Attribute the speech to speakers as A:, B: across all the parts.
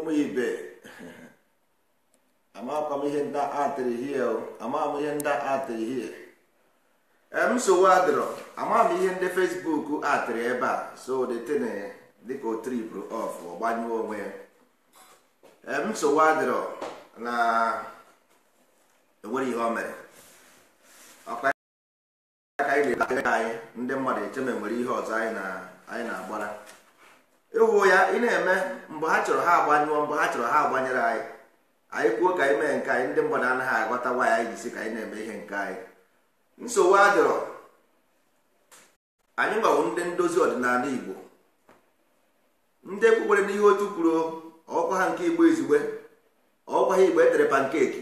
A: ụmụ ibe amakwa m ihe ndị atịrị hie ama m ihe ndị atịrị hie nsogbu adịrọ ama m ihe ndị Facebook atịrị ebe a so detene dịka o tripụrụ ọf ọgbanyụọ onwe ya nsogbu adịrọ na enwere ihe o mere ọka anyị na-eke anyị ndị mmadụ echeme nwere ihe ọzọ anyị na-agbara ịhụ ya ị na-eme mgbe ha chọrọ ha agbanyụọ mgbe ha chọrọ ha agbanyere anyị kwuo ka anyị mee nke anyị ndị mmadụ anaghị aghọta nwa ya anyị jisi ka anyị na-eme ihe nke anyị nsogbu adịrọ anyị gbawo ndị ndozi ọdịnala Igbo ndị kwukwere n'ihe otu kwuru ọkwa ha nke Igbo izugbe ọkwa ha Igbo etere pankeki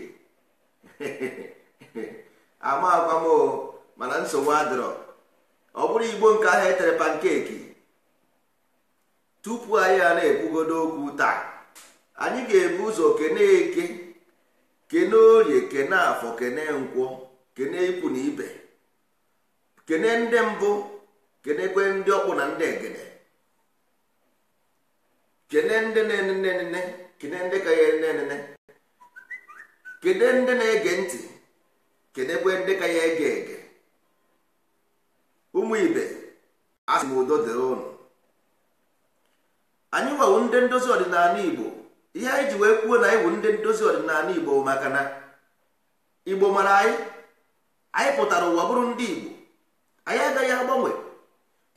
A: ama agwa m mana nsogbu adịrọ ọ bụrụ Igbo nke ahụ etere pankeki tupu anyị a na-ekwugodo okwu taa anyị ga-ebu ụzọ kene eke kene orie kene afọ kene nkwọ kene ikwu na ibe kene ndị mbụ kenekwe ndị ọkpụ na ndị egede kene ndị na-enene kene ndị ka ya enene kene ndị na-ege ntị kenekwe ndị ka ya ege ege ụmụ ibe asị m udo dịrị ụnụ anyị nwewu ndị ndozi ọdịnala Igbo ihe anyị ji wee kwuo na anyị bụ ndị ndozi ọdịnala Igbo maka na Igbo mara anyị pụtara ụwa bụrụ ndị Igbo anyị agaghị agbanwe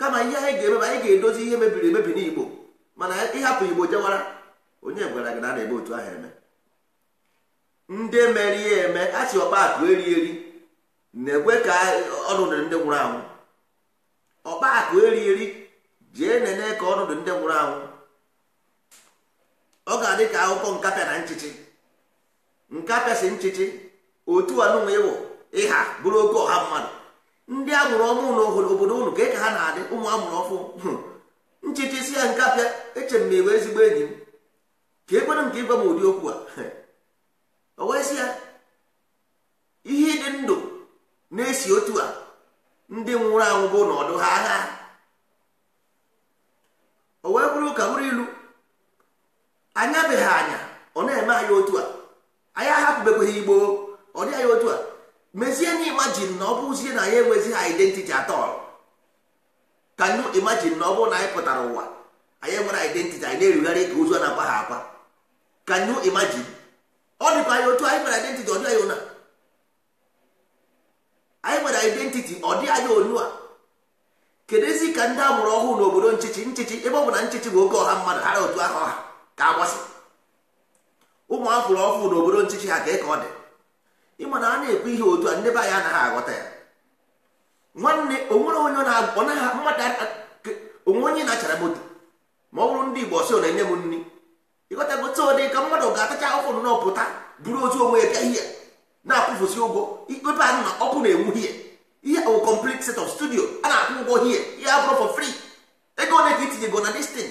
A: kama ihe anyị ga-eme anyị ga-edozi ihe mebiri emebi n'Igbo mana ịhapụ Igbo jewara onye gwara gị na a na-eme otu ahụ eme ndị mere ihe eme achị ọkpa akụ eri na-ekwe ka ọnụdụ ndị nwụrụ anwụ ọkpa akụ eri jee nene ka ọnụdụ ndị nwụrụ anwụ ọ ga-adị ka akụkọ nkapịa na nchichi nkapịa si nchichi otu anụnwa ịwụ ịha bụrụ oke ọha mmadụ ndị amụrụ ọmụ n'obodo unu ka ka ha na-adị ụmụ amụrụ ọfụ nchichi si ya nkapịa eche m iwe ezigbo enyi m ka ekwere m ka ịgwa m ụdị okwu a o wee sị ya ihe dị ndụ na-esi otu a ndị nwụrụ anwụ bụ n'ọdụ ha agha o wee bụrụ ka bụrụ ilu anya beghị anya ọ na-eme anyị otu a anyị ahapụbekwaghị Igbo ọ dị anyị otu a mezie na imagine na ọ bụzie na anyị enwezighị identity atọ can you imagine na ọ bụrụ na anyị pụtara ụwa anyị enwere identity anyị na-erugharị ka ozu a na-akwa ha akwa can you imagine ọ dịkwa anyị otu anyị nwere identity ọ dị anyị ona anyị nwere identity ọ dị anyị onu a kedụzi ka ndị amụrụ ọhụụ n'obodo nchichi ebe ọ bụ na nchichi bụ oke ọha mmadụ ha otu ahụ ọha ka agbasị ụmụ afụrụ ọhụụ n'obodo nchichi ha ka ọ dị ịma na a na-ekwu ihe otu a ndị be anyị anaghị aghọta ya nwanne onwere onye na-agụ onwe onye na-achara moto ma ọ bụrụ ndị Igbo ọsị ọ na-enye m nri ịghọtagote ụdị ka mmadụ ga-atacha ọfụrụ n'ọpụta buru otu onwe ya bịa ihe na-akwụfụsị ụgwọ ebe a na ọkụ na-enwu ihe bụ complete set of studio a na-akwụ ụgwọ ihe abụrụ for free ego ole ka itinye go na destin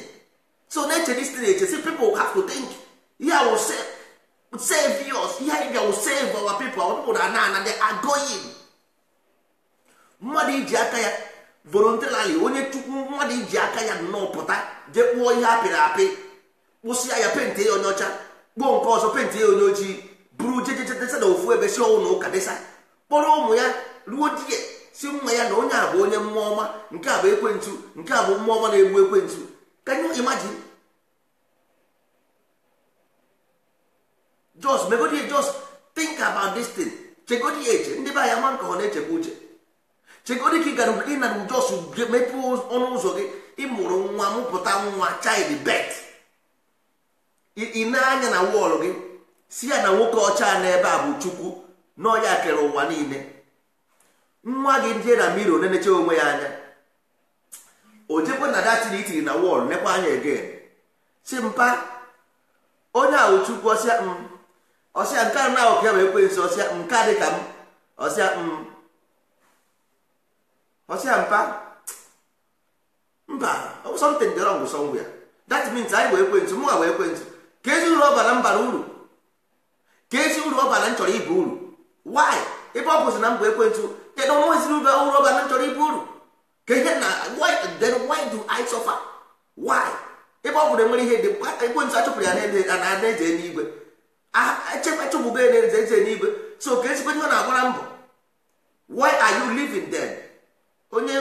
A: so na-eche destin echesi people have to think ihe will save us ihe anyị bịa will save our people na they are going mmadụ iji aka ya voluntarily onye chukwu mmadụ iji aka ya nnọọ pụta jee kpụọ ihe apịrị apị kpụsịa ya penti ya onye ọcha kpụọ nke ọzọ penti ya onye ojii buru jejejedesa na ofu ebe si ọnwụ na ụka desa kpọrọ ụmụ ya ruo die si nwa ya na onye a bụ onye mmụọ ọma nke a bụ ekwentu nke a bụ mmụọ ọma na-egbu ekwentu can you imagine just think about this thing chegodi eche ndị be anya ma nke ọ na-echekwa uche chegodi ka ị gara ịnara ujọs mepee ọnụ ụzọ gị ịmụrụ nwa mụpụta nwa child birth ị na-anya na wọlụ gị si ya na nwoke ọcha n'ebe a bụ Chukwu na ọya kere ụwa niile nwa gị ndị na mmiri na-eneche onwe ya anya o jekwe na datịrị itiri na wọlụ nekwa anya again si mpa onye ahụ Chukwu ọsịa nke a na oke wee kwe nso ọsịa nke a dị ka m ọsịa mba something dị wrong somewhere that means anyị wee kwe nso mụnwa wee kwe nso ka ezi uru ọ bara mbara uru ka ezi uru ọ bara m chọrọ ibu uru why ebe ọ bụzi na mbụ ekwentị kedu ọnwa eziri uru ọ bara m chọrọ ibu uru ka ihe na why do I suffer why ebe ọ bụrụ enwere ihe dị ekwentị achụpụrụ ya na eze n'igwe achụpụgo ya na eze n'igwe. So ka ezigbo ihe na-agbara mbọ, why are you living then? Onye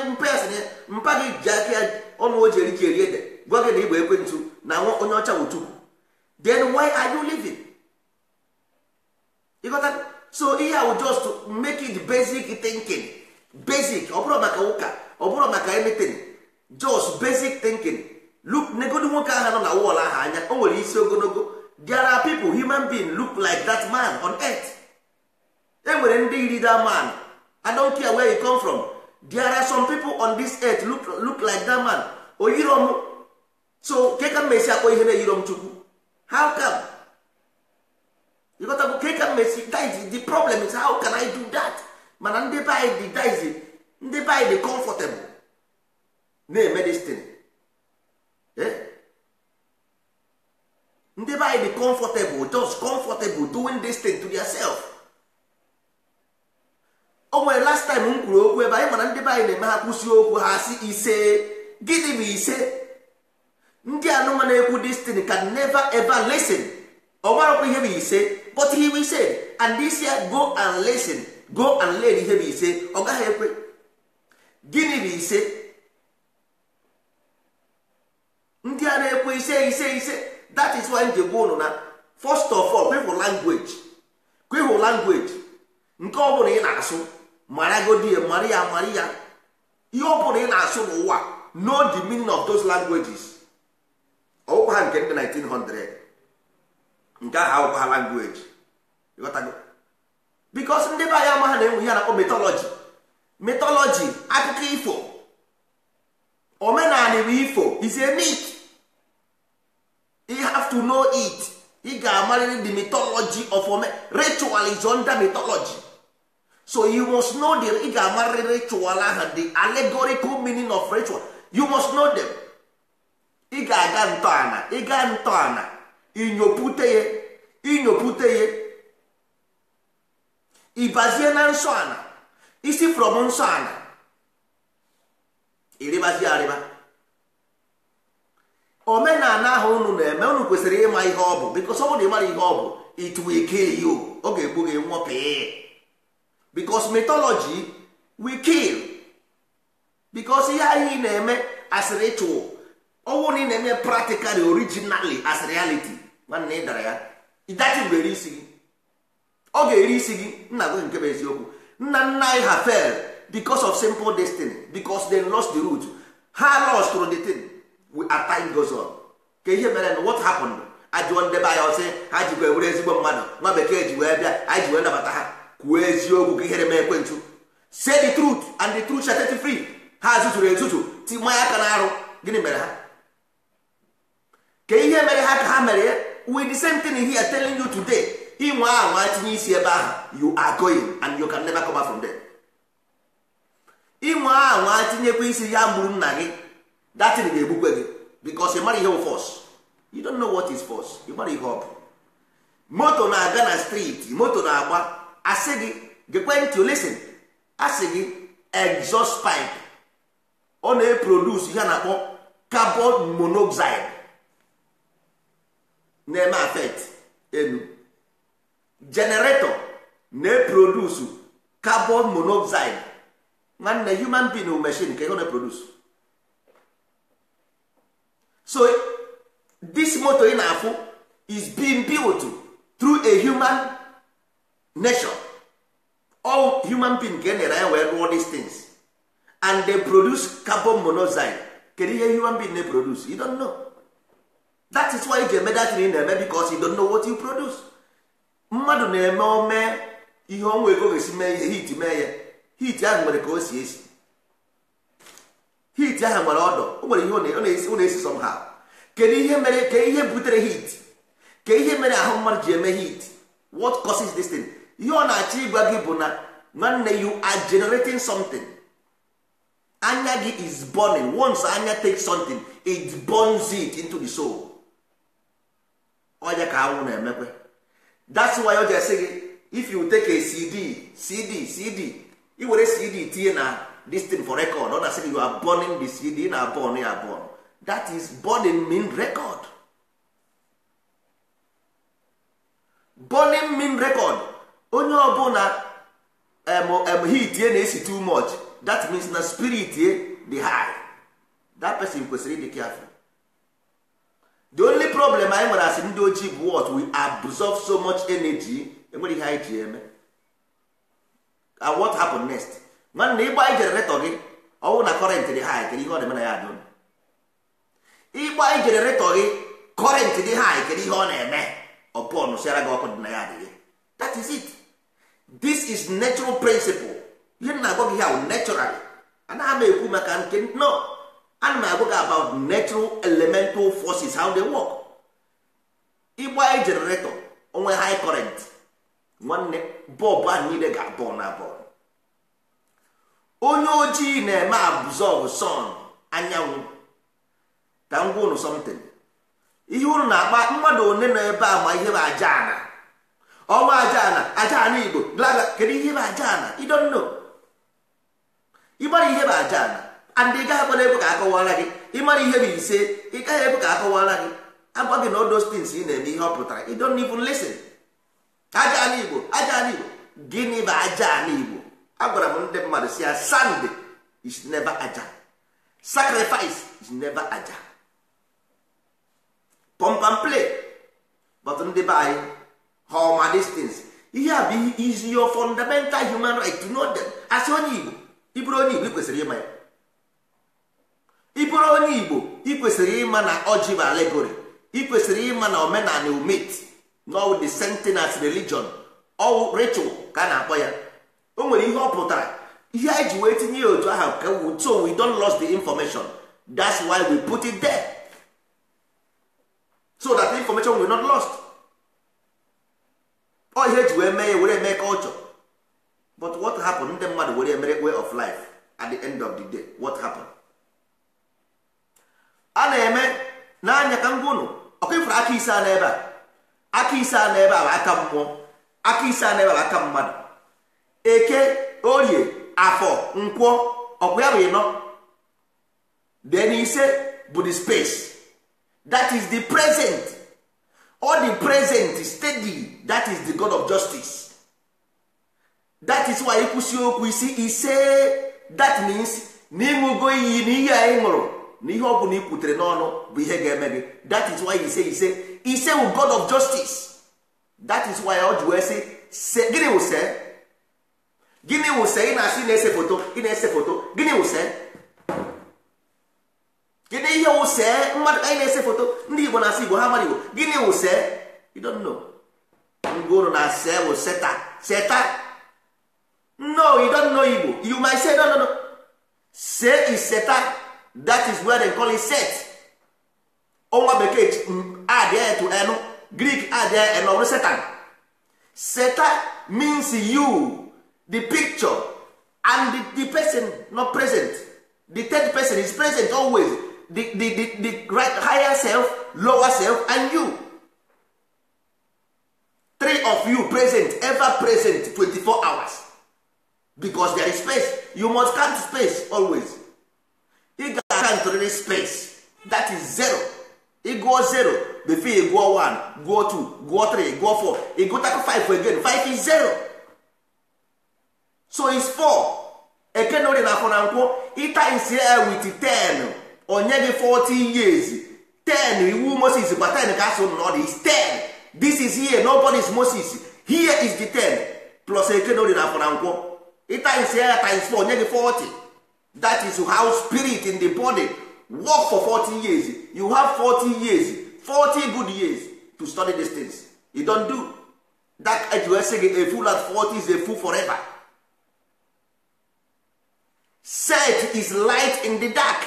A: mpa gị ji aka ya ọnụ o ji eri ka eri ede gwa gị na igbe ekwentị na onye ọcha wụ Chukwu, then why are you living? You got that? So ihe ahụ just to make it basic thinking, basic. Ọ bụrụ maka ụka, ọ bụrụ maka anything, just basic thinking. Look, negodu nwoke ahụ nọ na wall ahụ anya, o nwere isi ogologo. There are people, human beings look like that man on earth. E nwere ndị yiri that man. I don't care where you come from. There are some people on this earth look like that man. Oyirom. So ke ka mmesi akpọ ihe na eyirom Chukwu? How come? You got to ke ka mmesi? The problem is how can I do that? Mana ndị by the comfortable na-eme this thing. Ndị by the comfortable, just comfortable doing this thing to yourself. O nwere last time m kwuru okwu ebe anyị mana ndị be anyị na-eme ha kwụsị okwu ha si ise. Gịnị bụ ise? Ndị anụmanụ na-ekwu this thing can never ever listen. Ọ gwarakwa ihe bụ ise, but he will say and this year go and listen, go and learn ihe bụ ise. Ọ gaghị ekwe. Gịnị bụ ise? Ndị a na-ekwu ise. That is why m ji gwa unu na first of all kwehụ language nke ọ bụla ị na-asụ maragodi mara ya ihe ọ bụla ị na-asụ n'ụwa, know the meaning of those languages. Ọgwụkwa ha nke ndị 1900 nke ahụ akwụkwọ ha language, because ndị be anyị ama ha na-enwe ihe a na-akpọ mythology, akụkọ ifo. Omenala bụ ifo is a myth. You have to know it. Ị ga-amarịrị the mythology of ritual is under mythology. So you must know ị ga-amarịrị ritual ahụ, the allegorical meaning of ritual. You must know them. Ị ga-aga ntọala, inyopute ya, ịbazie na nsọ ana, isi from nsọ ana, ịrịbazie arịba. Omenala ahụ unu na-eme, unu kwesịrị ịma ihe ọ bụ, because ọ bụrụ na ịmara ihe ọ bụ, it will kill you. Ọ ga-egbu gị nwọpee. Because mythology will kill. Because ihe anyị na-eme as ritual, ọwụ na ị na-eme practically originally as reality, nwanne ị dara ya, ịdachi mgbe eri isi gị. Ọ ga-eri isi gị. Nna gị nke bụ eziokwu. Nna anyị ha fail because of simple destiny, because they lost the root. Ha lost to the thing. As time goes on, ka ihe mere, what happened? Ajụọ ndị be anyị ọsị ha jikwa ewere ezigbo mmadụ, nwa bekee ji wee bịa, anyị ji wee nabata ha. Kwuo eziokwu ka ihere mee ekwentị. Say the truth and the truth shall set you free. Ha zụtụrụ ezutu ti mmanya aka n'arụ. Gịnị mere ha? Ka ihe mere ha ka ha mere ya. With the same thing here telling you today. Inwe anwa tinye isi ebe ahụ, you are going and you can never come back from there. Inwe anwa tinyekwa isi ya gburu nna gị, that thing ga-egbukwe gị, because you mara ihe force. You don't know what is force. You mara ihe ọ bụ. Moto na-aga na street, moto na-agba, asị gị gekwe ntị, listen, asị gị exhaust pipe ọ na-eproduce ihe a na-akpọ carbon monoxide na-eme affect elu. Generator na-eproduce carbon monoxide. Nwanne human being machine ka ihe na-eproduce. So this motor ị na-afụ is being built through a human nature. All human being ka nyere ya wee rụọ these things, and they produce carbon monoxide. Kedu ihe human being na-produce? You don't know. That is why you made that thing na-eme, because you don't know what you produce. Mmadụ na-eme ome ihe ọnwa ego ga-esi mee ihe, heat mee ya. Heat ahụ nwere ka o si esi. Heat ahụ nwere ọdọ, o nwere ihe ọ na-esi somehow. Kedu ihe mere, ka ihe butere heat? Ka ihe mere ahụ mmadụ ji eme heat? What causes this thing? Ihe ọ na-achọ ịgwa gị bụ na nwanne, you are generating something. Anya gị is burning. Once anya takes something, it burns it into the soul. Onya ka anwụ na-emekwe. That's why o ji asị gị, if you take a CD, i were CD tinye na this thing for record, ọ na-asị gị you are burning the CD, na burn ya burn. that is burning mean record. Burning mean record. Onye ọbụla heat ye na-esi too much, that means na spirit ye dị high. That person kwesịrị ịdị careful. The only problem anyị nwere asị ndị ojii bụ what we absorb so much energy, enwere ihe anyị ji eme. And what happened next? Nwanne ịgba generator gị ọwụ na current dị high, kedu ihe ọ na-eme na ya adụ? Ịgba generator gị current dị high, kedu ihe ọ na-eme? Upon siara gị ọkụ dị na ya adịghị. That is it. This is natural principle. Ihe m na-agwa gị ya naturally. Anaghị m ekwu maka nke no. Ana m agwa gị about natural elemental forces, how they work. Ịgba generator onwe high current, nwanne bọlbụ ahụ niile ga-abọ na abọ. Onye ojii na-eme absorb sun, anyanwụ. Ka m gwa unu something. Ihe unu na-akpa mmadụ one nọ ebe a ma ihe bụ aja ana. Ọnwa aja ana Igbo blaga, kedu ihe bụ aja ana? You don't know. Ịmara ihe bụ aja ana, and ị gaghị ebe ka akọwara gị. Ịmara ihe bụ ise, ị gaghị ebe ka akọwara gị. Agwa gị na all those things ị na-eme ihe ọ pụtara. You don't even listen. Aja ana Igbo. Gịnị bụ aja ana Igbo? Agwara m ndị mmadụ si ya, sand is never aja. Sacrifice is never aja. Pump and play. But ndị be anyị how ma these things. Ihe a bụ is your fundamental human right to know them. Asị onye Igbo, ịbụrụ onye Igbo ikwesịrị ịma ya. Ịbụrụ onye Igbo ikwesịrị ịma na ọjị bụ allegory. Ikwesịrị ịma na omenala umit, no the sentinels religion, all ritual ka a na-akpọ ya. O nwere ihe ọ pụtara. Ihe anyị ji wee tinye ya otu ahụ, so we don't lose the information. That's why we put it there. So that the information will not lost. Ọ ihe ji wee mee ya were mee culture. But what happened? Ndị mmadụ were mere way of life. At the end of the day, what happened? A na-eme n'anya ka ngwụnụ ọkụ ifuru aka ise a n'ebe a. Aka ise a n'ebe a bụ aka mmụọ. Aka ise a n'ebe a bụ aka mmadụ. Eke, Orie, Afọ, Nkwọ, ọkụ ya bụ ịnọ. Then ise bụ the space. That is the present. All the present is steady. That is the God of justice. That is why ikwusi okwu ise. That means n'ịṅụgo iyi n'ihe anyị ṅụrụ n'ihe ọ bụ na ikwutere n'ọnụ bụ ihe ga-eme gị. That is why ise wụ God of justice. That is why ọ ji wee sị gịnị wụ se? Gịnị wụ se? Ị na-asị na-ese foto, ị na-ese foto. Gịnị wụ se? Gịnị ihe wụ se? Mmadụ anyị na-ese foto, ndị Igbo na-asị Igbo, ha mara Igbo. Gịnị wụ se? You don't know. Ngoro na se wụ seta. No, you don't know Igbo. You might say no. Se is seta. That is where they call it set. Ọnwa bekee add there to enu. Greek add there enu Satan. Seta means you, the picture, and the person not present. The third person is present always. The right, higher self, lower self, and you. Three of you present, ever present 24 hours. Because there is space. You must count space always. You can't count space. That is zero. You go zero. Before you go 1, go 2, go 3, go 4. You go take 5 again. 5 is 0. So it's 4. Ekenori na fonanko. It times here with 10. Onye 40 years. 10. Iwu Moses. But 10 castle not is 10. This is here. Nobody is Moses. Here is the 10. Plus ekenori na fonanko. It times here times 4. Onye 40. That is how spirit in the body work for 40 years. You have 40 years. 40 good years to study these things. You don't do that. You say a fool at 40 is a fool forever. Set is light in the dark.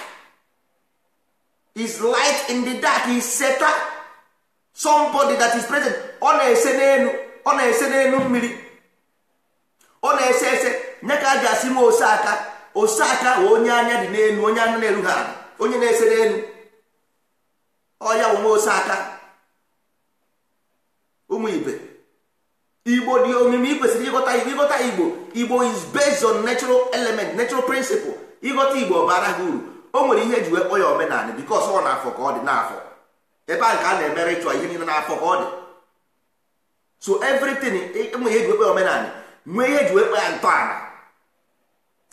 A: Is light in the dark. Is seta. Somebody that is present. Ọ na-ese n'elu mmiri. Ọ na-ese ese. Nyeka aja asị m Osaka onye anya dị n'elu, onye anya n'elu ha. Onye na-ese n'elu. Ọya ụmụ Osaka. Ụmụ ibe. Igbo dị omimi ikwesịrị ịghọta Igbo. Igbo is based on natural element, natural principle. Ịghọta Igbo bara gị uru. o nwere ihe eji wee kpọ ya omenala bikos ọ na-afọ ka ọ dị n'afọ ebe a nke a na-eme ritual ihe niile n'afọ ka ọ dị. So everything enwe ihe eji wee kpọ ya omenala, nwee ihe eji wee kpọ ya ntọala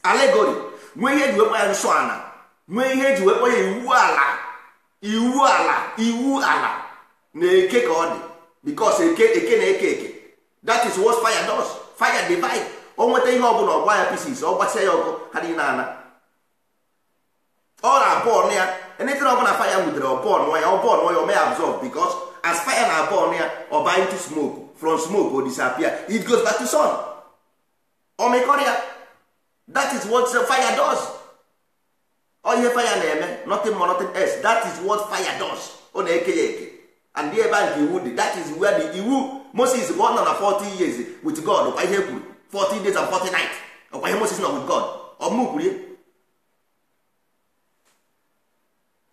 A: allegory, nwee ihe eji wee kpọ ya nsọ ala, nwee ihe eji wee kpọ ya iwu ala na-eke ka ọ dị bikos eke na-eke eke. That is what fire does. Fire divide. O nweta ihe ọbụla ọgba ya pieces, ọ gbasịa ya ọkụ ha dị na-ana, ọ na-abọọnụ ya. Anything ọbụla fire nwudere ọbọọnụ ya o may absorb because as fire na-abọọnụ ya ọ baa into smoke, from smoke o disappear, it goes back to sun, ọ mịkọrọ ya. That is what fire does. Ọ ihe fire na-eme, nothing more nothing else. That is what fire does. Ọ na-eke ya eke. And the ebe nke iwu dị, that is where the iwu Moses bụ ọ nọ na 40 years with God, ọkwa ihe kwuru 40 days and 40 nights, ọkwa ihe Moses nọ with God, ọmụ kwuru ya.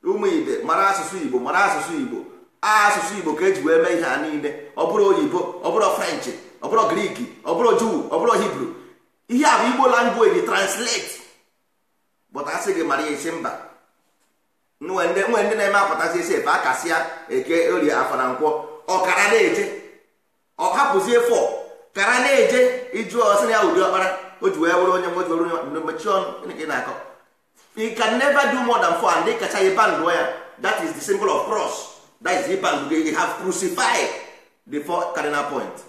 A: Ụmụ ibe mara asụsụ Igbo, asụsụ Igbo ka eji wee mee ihe a niile. Ọ bụrụ oyibo, ọ bụrụ French, ọ bụrụ Greek, ọ bụrụ Jew, ọ bụrụ Hebrew. Ihe a bụ Igbo language translate. But asị gị mara ya isi mba, nwe ndị na-eme apụtazi esi efe akasịa eke orie afọ na nkwọ, ọkara na-eje ọ hapụzie 4 kara na-eje iju ọsị ya ụdị ọkpara o ji wee were onye mechi ọnụ nke na-akọ. You can never do more than 4 and they kacha ịbandụ ya. That is the symbol of cross. That is the ịbandụ. They have crucified the 4 cardinal point.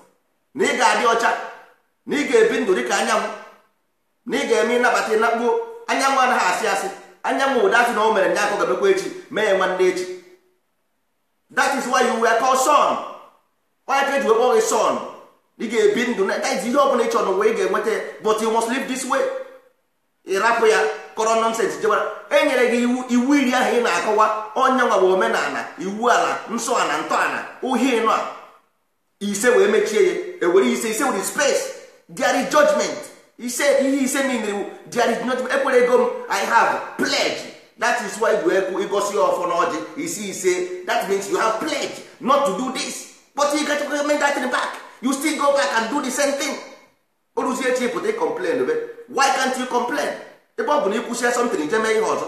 A: Na ị ga-adị ọcha, na ị ga-ebi ndụ dịka anyanwụ, na ị ga-eme ịnabata ịnakpuo. Anyanwụ anaghị asị asị. Anyanwụ ụda asị na o mere ndị akọ ga-emekwa echi mee ya nwanne echi. That is why you were called son. Onye ka eji wee kpọọ gị son. Ị ga-ebi ndụ na that is ihe ọbụla ịchọ n'ụwa ị ga-enweta, but you must live this way. Ịrapụ ya kọrọ nonsense jebara. E nyere gị iwu iri ahụ ị na-akọwa, onye nwa bụ omenala, iwu ala, nsọ ala, ntọala, uhie nọ ise wee mechie ya. Ewere ise with space. There is judgment. Ihe ise mean there is not ekwere ego m I have pledge. That is why you igosi ọfọ n'ọjị ise. That means you have pledge not to do this, but you get to make that in the back. You still go back and do the same thing. Oruzie chi pụta complain. Why can't you complain? Ebe ọ bụ na ikwusie something ije mee ihe ọzọ.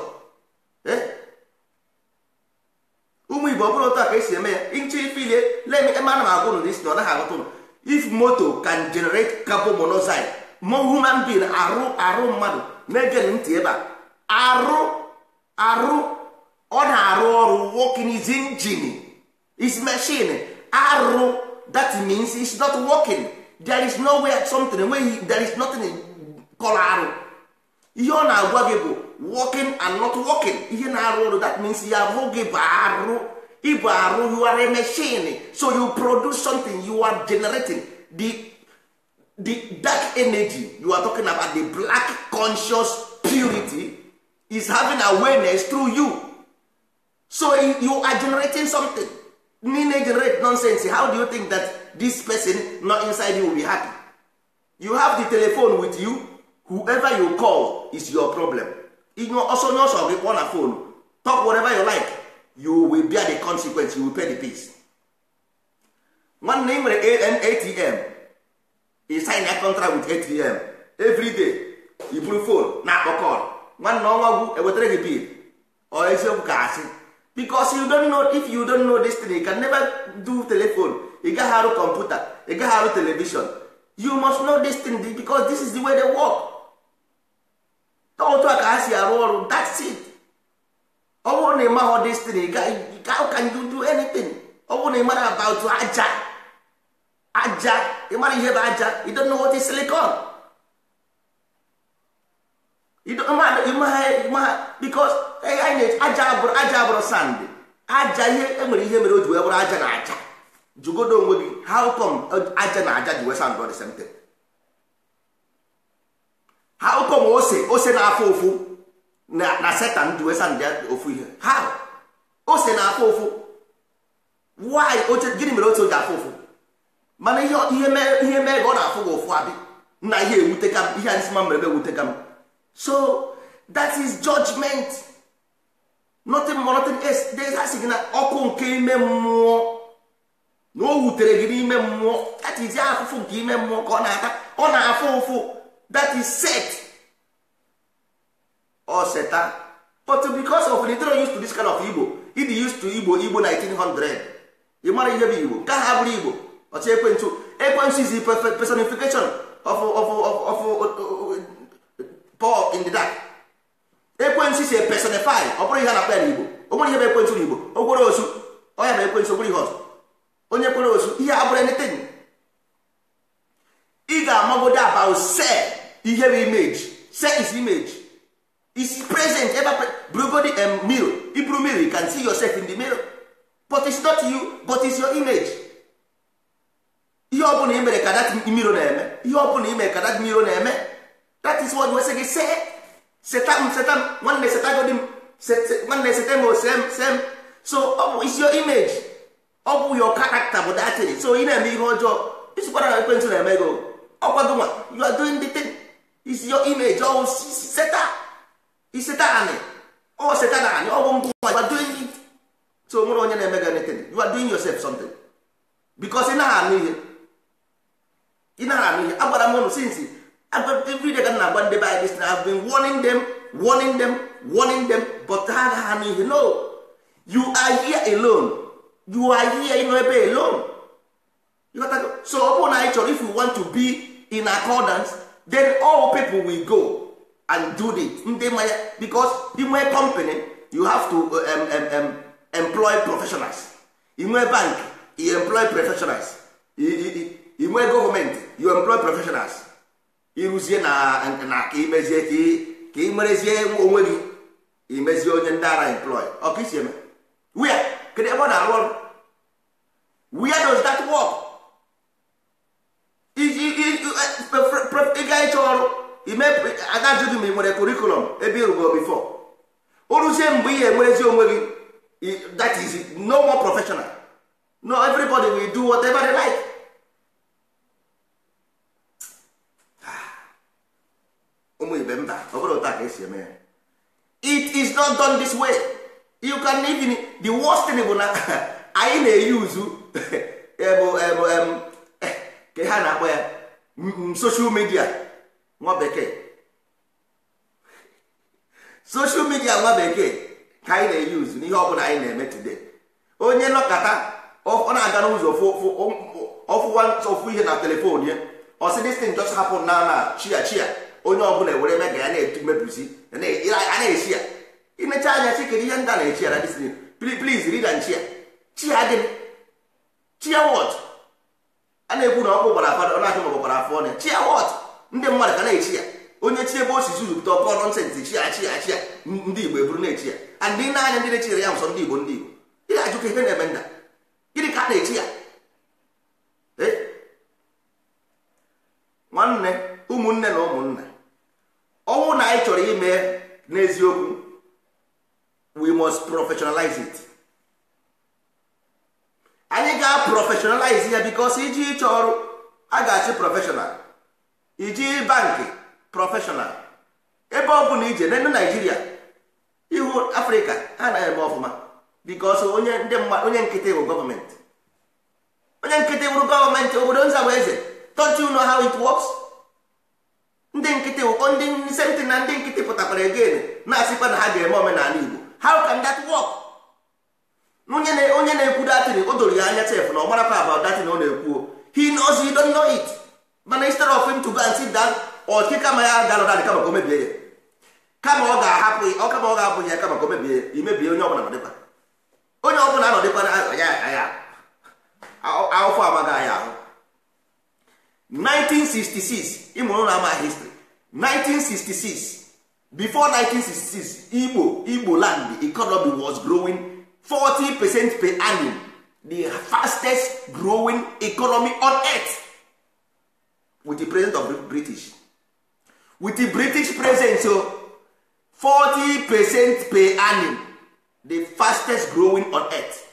A: Ụmụ Igbo bụrụ otu a ka esi eme ya. Inche ifilie eme ana m agwụ n'isi na ọ naghị agụtụ. If motor can generate carbon monoxide, human being arụ mmadụ na-ege ntị ebe a ọ na-arụ ọrụ, working his engine, his machine, arụ. That means it's not working. There is no way something where there is nothing called arụ. Ihe ọ na-agwa gị bụ working and not working. Ihe na-arụ ọrụ, that means ya bụ gị bụ arụ. Ịbụ arụ, you are a machine, so you produce something, you are generating the dark energy you are talking about. The black conscious purity is having awareness through you, so you are generating something. Nine generate nonsense. How do you think that this person not inside you will be happy? You have the telephone with you, whoever you call is your problem. Also on a phone, talk whatever you like, you will bear the consequence, you will pay the fees. One name ATM, you sign a contract with ATM every day. You put phone na call one normal bill or because you don't know. If you don't know this thing, you can never do telephone, you can have a computer, you can have a television. You must know this thing because this is the way they work. That's it. This thing, how can you do anything? About aja, you don't know what is silicon. You don't because aja bro sand. Aja here enwere ihe mere o ji wee bụrụ aja na aja. Jugodo onwe gị, how come aja na aja ji wee sound the same thing? How come ose na-afụ ụfụ na Satan ji wee sound ofu ihe? How? Ose na-afụ ụfụ. Why? Gịnị mere otu ji afụ ụfụ? Mana ihe mee ọ na-afụ gị ụfụ abi na ihe ewute ka ihe anyị sima mere ewute ka m. So that is judgment. Nothing more, nothing else. There's a signal ọkụ nke ime mmụọ na o wutere gị n'ime mmụọ. That is ya afụfụ nke ime mmụọ ka ọ na-ata, ọ na-afụ ụfụ. That is set. Ọ seta but because of the don't used to this kind of Igbo, it used to Igbo 1900. ị mara ihe bụ Igbo nke ha bụrụ Igbo ọchị ekwensu is the personification of Paul in the dark. Ekwensu is a personify, ọ bụrụ ihe a na-akpa ya n'Igbo. O nwere ihe bụ ekwensu n'Igbo, o kwere osu ọ ya bụ ekwensu, o bụrụ ihe ọzọ. Onye kwere osu ihe abụrụ anything. Ị ga-amagodo about say ihe bụ image. Say is image. Is present ever brugodi mirror. Ibru mirror, you can see yourself in the mirror. But it's not you, but it's your image. Ihe ọ bụla imere ka that mirror na-eme. Ihe ọ bụla imere ka that mirror na-eme. That is what we say. Setam nwanne setagodim nwanne setemo same. So it's your image. Ọ bụ your character bụ that thing. So ị na-eme ihe ọjọọ. Isikwara na ekwentị na-eme go. Ọkwa gị you are doing the thing. It's your image. Oh, seta. It's setani. Oh, setani. Oh, you are doing it. So nwere onye na-eme gị anything. You are doing yourself something. Because ị naghị anụ ihe. Agwara m ụnụ since every day ka m na-agba ndị by this now I've been warning them but ha agaghị anụ ihe. No, you are here alone. You are here in ebe alone. So ọ bụrụ na anyị chọrọ, if you want to be in accordance, then all people will go and do it. Ndị maya, because in my company you have to employ professionals. In my bank you employ professionals. In my government you employ professionals. Ịrụzie na ka imezie ka imerezie onwe gị, imezie onye ndị ara employ ọka isi eme where kedu ebe ọ na-arụ ọrụ? Where does that work? Ị ga ịchọ ọrụ agajụ gị ma ị nwere curriculum ebe ịrụgo before. O ruzie mgbe ihe enwerezi onwe gị, that is no more professional. No, everybody will do whatever they like. Ụmụ ibe mba, ọ bụrụ ụta ka esi eme ya. It is not done this way. You can even the worst thing bụ na anyị na-eyuzu ka ha na-akpọ ya social media nwa bekee. Social media nwa bekee ka anyị na-eyuzu n'ihe ọ bụla anyị na-eme today. Onye nọkọta ọ na-aga n'ụzọ ofu ihe na telefon ya, ọ sị this thing just happen na chia onye ọbụla ewere eme ga ya na-emebusi a na-echi ya. Imecha anya chi kedu ihe ndị a na-echi ya na this thing. Please read and chia gịnị? Chia what? A na-ekwu na ọkụ gbara afọ, ọ na-achọ ma ọ gbara afọ ọnụ. Chia what? Ndị mmadụ ka na-echi ya. Onye chi ebe o si zuzupụta ọkọ nọnsensị chia ndị Igbo eburu na-echi ya. And ndị na-anya ndị na-echiri ya nsọ ndị Igbo ị ga-ajụ ka ihe na-eme nda gịnị ka a na-echi ya? Nwanne, ụmụnne na ụmụnna, ọnwụ na anyị chọrọ ime n'eziokwu, we must professionalize it. Anyị ga-professionalize ya because iji ịchọ ọrụ a ga-achị professional, iji bankị professional. Ebe ọ bụ na ije na Naijiria ihu Afrịka ha na-eme ọfụma because onye nkịtị bụ gọọmenti. Onye nkịtị bụrụ gọọmenti obodo nza bụ eze. Don't you know how it works? Ndị nkịtị bụ ndị senti na ndị nkịtị pụtakwara again na-asịkwa na ha ga-eme omenala Igbo. How can that work? Onye na-ekwu datin o doro ya anya sef na ọ marakwa about datin ọ na-ekwu. He knows you don't know it. Mana instead of him to go and sit down or kama ya galụda kama ka o mebie ya, kama ọ ga-ahapụ ya kama ka o mebie ya, imebie onye ọbụla nọdịkwa. Onye ọbụla anọdịkwa ya ahụfụ amaghị ya ahụ. 1966 ịmụrụ na ama history. 1966, before 1966 Igbo land the economy was growing 40% per annum, the fastest growing economy on earth, with the presence of British. With the British presence, so 40% per annum, the fastest growing on earth.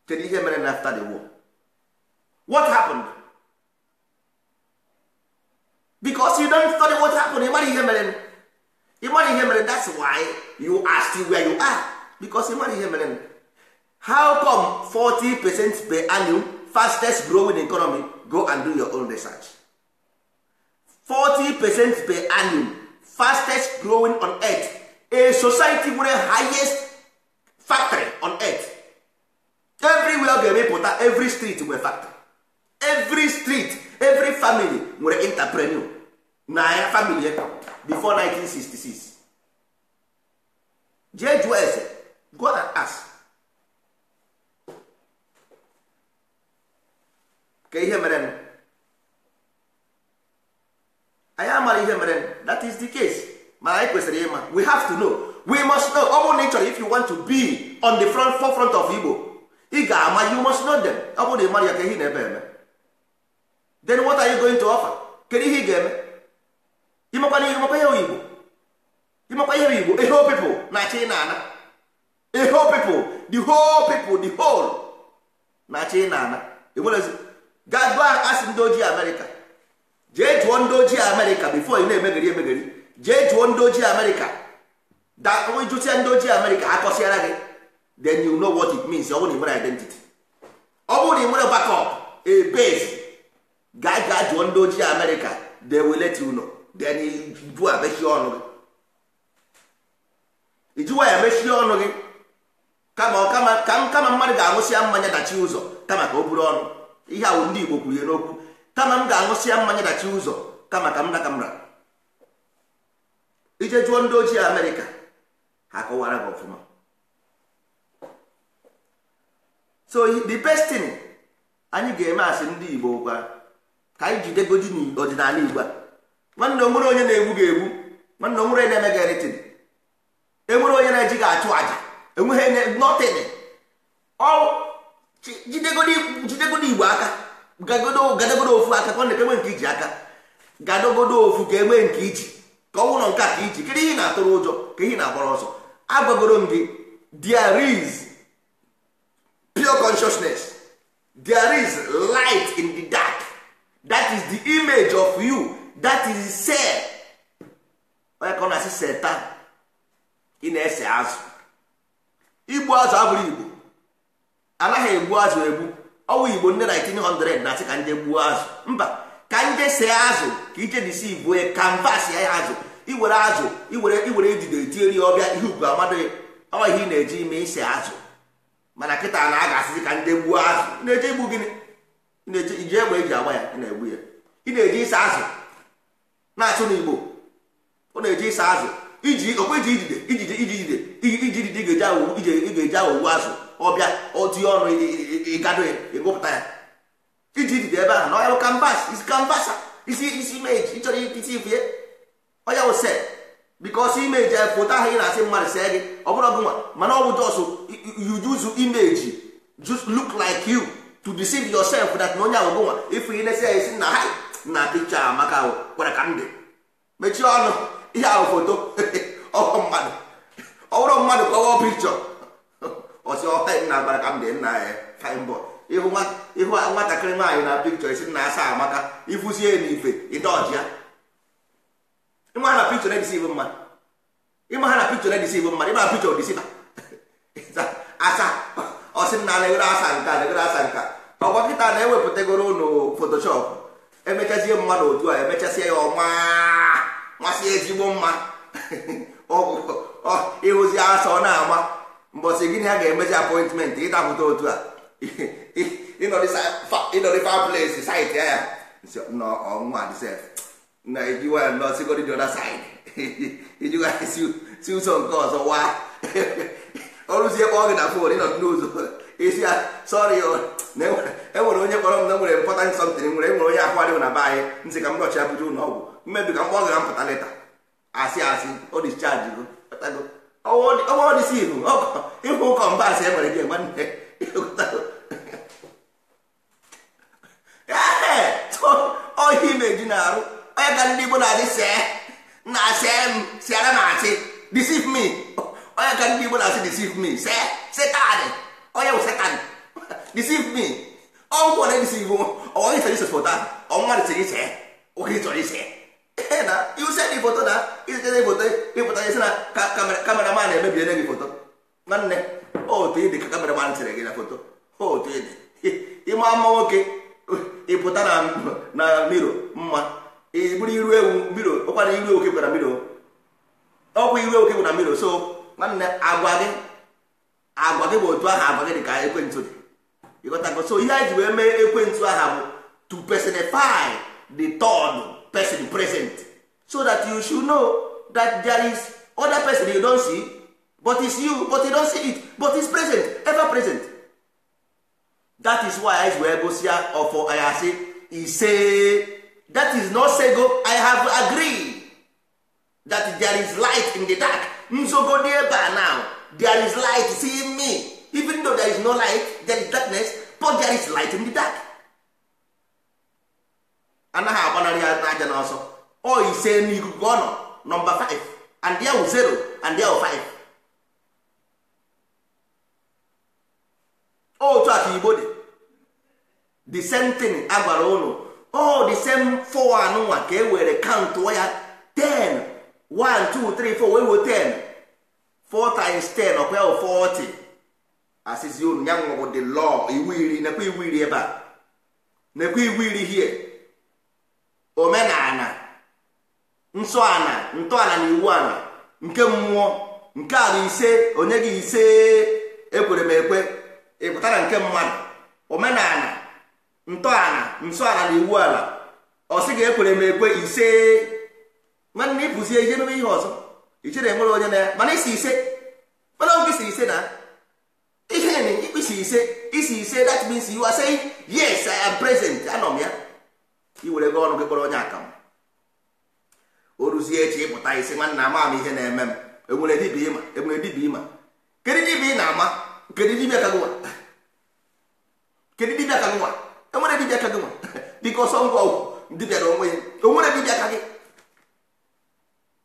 A: Can you hear me after the war? What happened? Because you don't study what happened. That's why you are still where you are. Because how come 40% per annum, fastest growing economy? Go and do your own research. 40% per annum, fastest growing on earth, a society nwere highest factory on earth. Everywhere ga-emepụta, every street nwere factory, every street, every family nwere entrepreneur na ya family before 1966. jee jụọ ese, go and ask ka ihe mere anyị amara ihe mere. That is the case. Mana anyị kwesịrị ịma, we have to know, we must know. Ọ bụrụ na ị chọrọ, if you want to be on the forefront of Igbo, ị ga-ama, you must know them. Ọ bụrụ na ị mara ya ka ihe na-ebe eme, then what are you going to offer? Kedu ihe ị ga-eme? Ịmakwa ihe Igbo, ịmakwa ihe Igbo, a whole people na-achị na ana, a whole people, the whole na-achị na ana. Enwerezi ga gwa asị ndị ojii Amerịka, jee jụọ ndị ojii Amerịka before ị na-emegheri. Jee jụọ ndị ojii Amerịka, jụsịa ndị ojii Amerịka ha kọsịara gị, then you know what it means. Ọ bụrụ na ị nwere identity, ọ bụrụ na ị nwere backup, a base, gaa jụọ ndị ojii Amerịka, they will let you know. Then ijuwa ya mechie ọnụ gị, ijuwa ya mechie ọnụ gị, kama mmadụ ga-aṅụsịa mmanya dachi ụzọ kama ka o buru ọnụ. Ihe ahụ ndị Igbo kwuru ya n'okwu, kama m ga-aṅụsịa mmanya dachi ụzọ kama ka m na ije jụọ ndị ojii Amerịka, ha kọwara gị ọfụma. So the best thing anyị ga-eme asị ndị Igbo gwa ka anyị jidegodi n'ọdịnala Igbo a. Nwanne onwere onye na-egbu ga-egbu, nwanne onwere onye na-eme ga-eritin, enwere onye na-eji ga-achụ aja, enweghị nothing. Jidegodi Igbo aka, gadogodo ofu aka, ka ọ na-ekwe nke iji aka, gadogodo ofu ka enwe nke iji, ka ọ bụrụ nke a ka iji. Kedu ihe na-atụrụ ụjọ, ka ihe na-agbara ọsọ? Agwagoro m gị, there is pure consciousness, there is light in the dark, that is the image of you, that is say onye ka ọ na-asị Satan. Ị na-ese azụ, igbu azụ abụrụ Igbo, anaghị egbu azụ egbu. Ọwụ Igbo ndị 1900 na-asị ka nje gbuo azụ, mba, ka nje see azụ, ka ije disi Igbo kanvas ya azụ, iwere azụ, iwere idide tieri ọbịa, ihe ugwu amadụ ọ ihe ị na-eji ime ise azụ. Mana kịta na a ga-asịzi ka nje gbuo azụ. Ị na-eje igbu gịnị? Iji egbe eji agba ya, ị na-egbu ya. Ị na-eji ịsa azụ na-asụ n'Igbo, ọ na-eji ịsa azụ okwe iji idide ga-eji awụwu azụ ọbịa otinye ọnụ, ịgado ya, ịgụpụta ya. Iji idide ebe ahụ na ọya bụ kanvas, isi imeji ịchọrọ isi ifie ọya wụ set, because imeji foto ahụ ị na-asị mmadụ see gị, ọ bụrụ gị nwa, mana ọ bụ just you use image just look like you to deceive yourself that na onye ahụ gị nwa. Ifu ị na-esi ya esi na ha na picha amaka kwara ka ndị mechie ọnụ, ihe ahụ foto ọhụ mmadụ, ọ bụrụ mmadụ ka ọwụ pikchọ ọsị ọha nna gbara ka m dị nna ya fine boy. Ịhụ nwatakịrị nwaanyị na pikchọ esi nna asa amaka, ifusie n'ife ịdọji ya. Ịma ha na pikchọ na-edisive mmadụ, ịma ha na pikchọ na-edisive mmadụ, ịma pikchọ disiva asa ọsị nna na-egoro asa nka ọgwa kịta na-ewepụtagoro ụnụ Photoshop, emechazie mmadụ otu a, emechasie ya ọma masị ezigbo mma ịhụzi asa ọ na-ama mbọsị gịnị ha ga-emezi appointment ịdapụta otu a ịnọdị fireplace site ya nwa disef na ejiwa ya nọsigodi the other side ijiwa si ụzọ nke ọzọ wa ọrụzie kpọọ gị na fon ịnọdụ n'ụzọ isi ya sorry enwere onye kpọrọ m na nwere important something, nwere onye ahụ adịghị na be anyị nsị ka m gọchi ya bụju ụlọ ọgwụ, mmebi ka mkpọ gị na mpụta leta asị o discharge go ọwụ dịsi ihu ụkọ mba asị enwere gị nwanne ọhịa imeji na-arụ onye ka ndị Igbo na-adị siara m asị deceive me, onye ka ndị Igbo na-asị deceive me, Satan, onye bụ Satan deceive me, ọgwụkwọ na edisive ọnwa ịchọrọ ise foto ọnwa dị ise oge ịchọrọ ise na use dị foto na izete foto ịpụta isi na kameraman emebiele gị foto. Nwanne otu ịdị ka kameraman sịrị gị na foto, otu ịdị ịma mma nwoke ịpụta na miro mma, iburu iru ewu miro, ụkwana iru oke gwara miro, ọkwa iwe oke bụ na mmiri. So nwanne agwa gị bụ otu aha agwa gị dị ka ekwentị dị ịghọtago. So ihe anyị ji wee mee ekwentị aha bụ to personify the third person present, so that you should know that there is other person you don't see, but it's you, but you don't see it, but it's present, ever present. That is why I wee gosi ya ọfọ ayasị ise. That is not sego. I have agreed that there is light in the dark. Nzogodi ebe a now, there is light, see me. Even though there is no light, there is darkness, but there is light in the dark. Anaghị agbanarị ya n'aja n'ọsọ. Ọ ise n'ikuku ọ nọ, number 5, and there was 0 and there was 5. Otu a ka Igbo dị. The same thing agwara ụnụ. The same 4 anụnwa ka e were count ya 10. 1 2 3 4 wee wee 10. 4 times 10 ọkwa ya 40. Asịzi unu ya nwụrụ the law, iwu iri, nekwa iwu iri ebe a, nekwa iwu iri hie. Omenala, nsọala, ntọala na iwu ala, nke mmụọ, nke ala ise, onye gị ise, ekwere m ekwe, ịpụtara nke mmadụ. Omenala, ntọala, nsọala na iwu ala, ọ sị ga ekwere m ekwe ise. Nwanne ịpụzie ihe mebe ihe ọzọ, ichere enwere onye na ya, mana isi ise, mana oge isi ise na ihe ni isi ise, that means you are saying yes, I am present. Anọ m ya. Iwere gị ọnụ gị kpọrọ onye aka m, o ruzie echi ịpụta isi nwanne ama m ihe na-eme m. Enwere dibịa ịma, kedu dibịa ị na-ama, kedu dibịa ka gị nwa, enwere dibịa ka gị nwa biko sọ ngwa ọgwụ dibịa na onwe ya, onwere dibịa ka gị.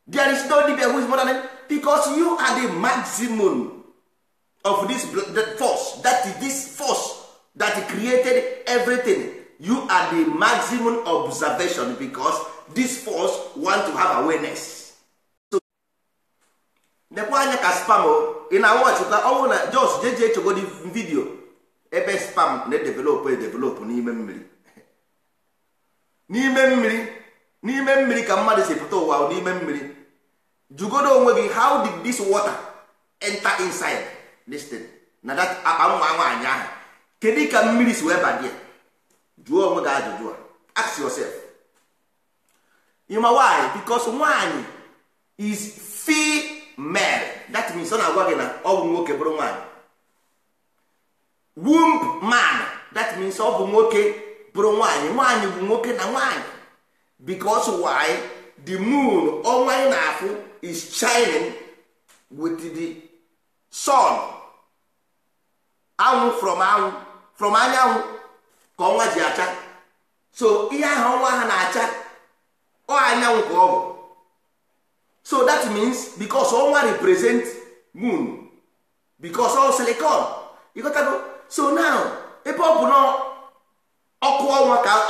A: There is no dibịa who is more than him, because you are the maximum of this force, this force that created everything. You are the maximum observation, because this force want to have awareness. So nekwa anya ka spam ị na watch ka ọ na just jeje chogodi video ebe spam na develop n'ime mmiri. N'ime mmiri ka mmadụ si pụta ụwa n'ime mmiri. Jugodo onwe gị, how did this water enter inside this thing? Na that akpa nwa nwaanyị ahụ, kedu ka mmiri si wee badie? Jụọ onwe gị ajụjụ a. Ask yourself. You know why? Because nwaanyị is female. That means ọ na-agwa gị na ọ bụ nwoke bụrụ nwaanyị. Womb man. That means ọ bụ nwoke bụrụ nwaanyị. Nwaanyị bụ nwoke na nwaanyị. Because why? The moon, ọnwa ị na-afụ, is shining with the sun. Anwụ from anyanwụ ka ọnwa ji acha. So ihe ahụ ọnwa ha na-acha ọ anyanwụ ka ọ bụ. So that means because ọnwa represent moon, because all silicon, you got to go. So now ebe ọ bụ na ọkụ ọnwa ka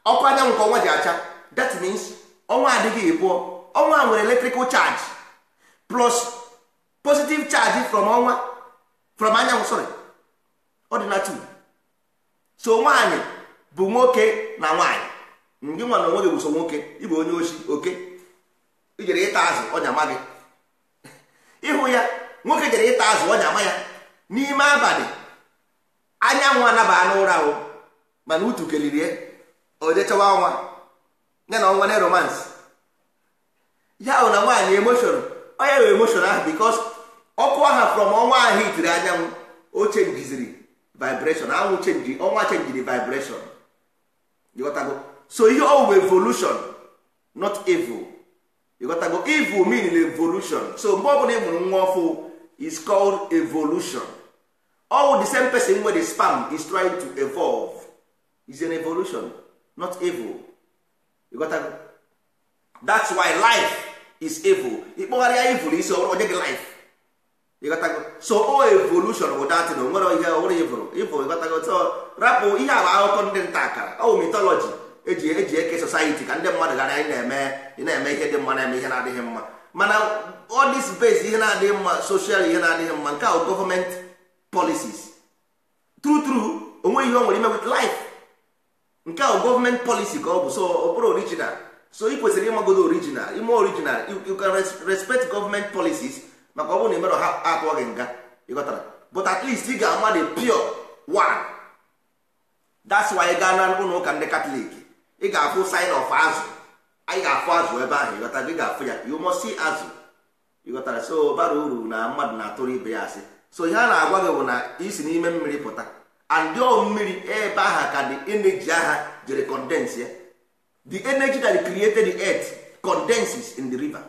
A: ọkụ anyanwụ ka ọnwa ji acha, that means ọnwa adịghị ebuo. Ọnwa nwere electrical charge plus positive charge from anyanwụ, sorry, ordinary. So nwaanyị bụ nwoke na nwaanyị. Ndị nwa na onwe gị bụ so nwoke, ịbụ onye oshi, oke. Ijere ịta azụ ọnya ma gị. Ịhụ ya, nwoke jere ịta azụ ọnya ma ya. N'ime abalị anyanwụ anaba n'ụra ahụ, mana utu keliri ya, o jechawa ọnwa ya na ọnwa na romance. Ya ọ na nwaanyị emotion, ọ ya emotion ahụ because ọkụ aha from ọnwa ahụ itiri anyanwụ, o chengiziri vibration. Anwụ chenji, ọnwa chenjiri vibration. You got to go. So ihe ọ evolution, not evil. You got to go. Evil mean evolution. So mgbe ọbụla ị mụrụ nwa ọfụ is called evolution. All the same person where the sperm is trying to evolve is an evolution, not evil. You got to go. That's why life is evil. Ịkpọgharịa evil isi ọrụ onye gị life. You got to go. So all evolution without no nwere ihe ọrụ evil. You got to go. So rapụ ihe a akụkọ ndị nta akara. Ọ mythology eji eke society ka ndị mmadụ gara ị na-eme ihe dị mma, na-eme ihe na-adịghị mma. Mana all this base ihe na-adịghị mma, social ihe na-adịghị mma, nke ahụ government policies. True onwe ihe o nwere ime with life. Nke ahụ government policy ka ọ bụ. So ọ bụrụ original. so ị kwesịrị ịmagodo original ime original you can respect government policies maka ọ bụrụ na imerọ ha atụọ gị nga ịghọtara but at least ị ga-ama the pure one. That's why ị gaa na ụlọ ụka ndị katọlik ị ga-afụ sign of azụ anyị ga-afụ azụ ebe ahụ ịghọtara gị ga-afụ ya you must see azụ ịghọtara so bara uru na mmadụ na-atụrụ ibe ya asị so ihe a na-agwa gị bụ na isi n'ime mmiri pụta and ọ mmiri ebe aha ka the energy aha jere condense ya the energy that created the earth condenses in the river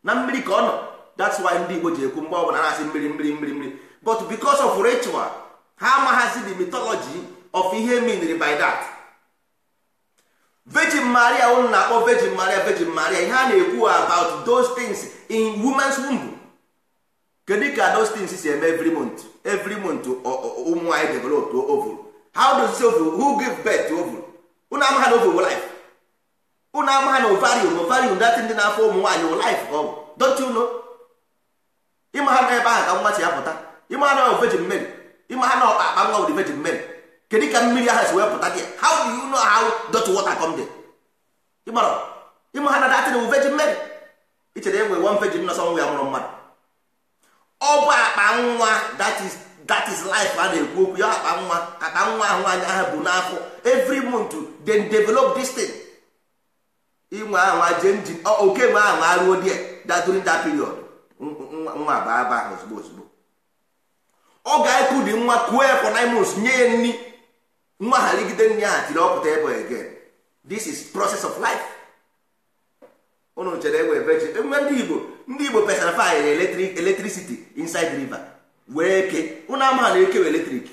A: na mmiri ka ọ nọ. That's why ndị Igbo ji ekwu mgbe ọbụla na-asị mmiri mmiri mmiri mmiri but because of ritual ha amaghazi the mythology of ihe meanri by that. Virgin Maria ụnụ na-akpọ Virgin Maria Virgin Maria ihe a na-ekwu about those things in woman's womb. Kedu ka those things si eme every month ụmụ nwanyị develop to ovule. How does this ovule who give birth to ovule? Ụnụ amaghị na ovule life. Ụnụ amaghị na ovarium that ndị na-afọ ụmụ nwaanyị life ọ bụ. Don't you know? Ịma ha na ebe ahụ ka nwa si apụta. Ịma ha na Virgin Mary. Ịma ha na ọkpakpa nwa bụ Virgin Mary. Kedu ka mmiri ahụ si wee pụta dị? How do you know how dot water come there? Ịma ha na datin bụ Virgin Mary. Ichere enwe one virgin nọsọ nwa ya mụrụ mmadụ. Ọ bụ akpa nwa that is life a na-ekwu okwu ya akpa nwa ahụ anya ha bụ n'afọ every month then develop this thing. Inwe ahụ je njin oke nwe ahụ aruo die that during that period nwa baa aba ozugbo ọ ga-ekwu dị nwa kuo for 9 months nye ya nri nwa ha ligide nri ahụ tiri ọpụta ebe again. This is process of life. Unu chere enwe virgin enwe ndị Igbo personify electricity inside the river were eke unu ama na eke electric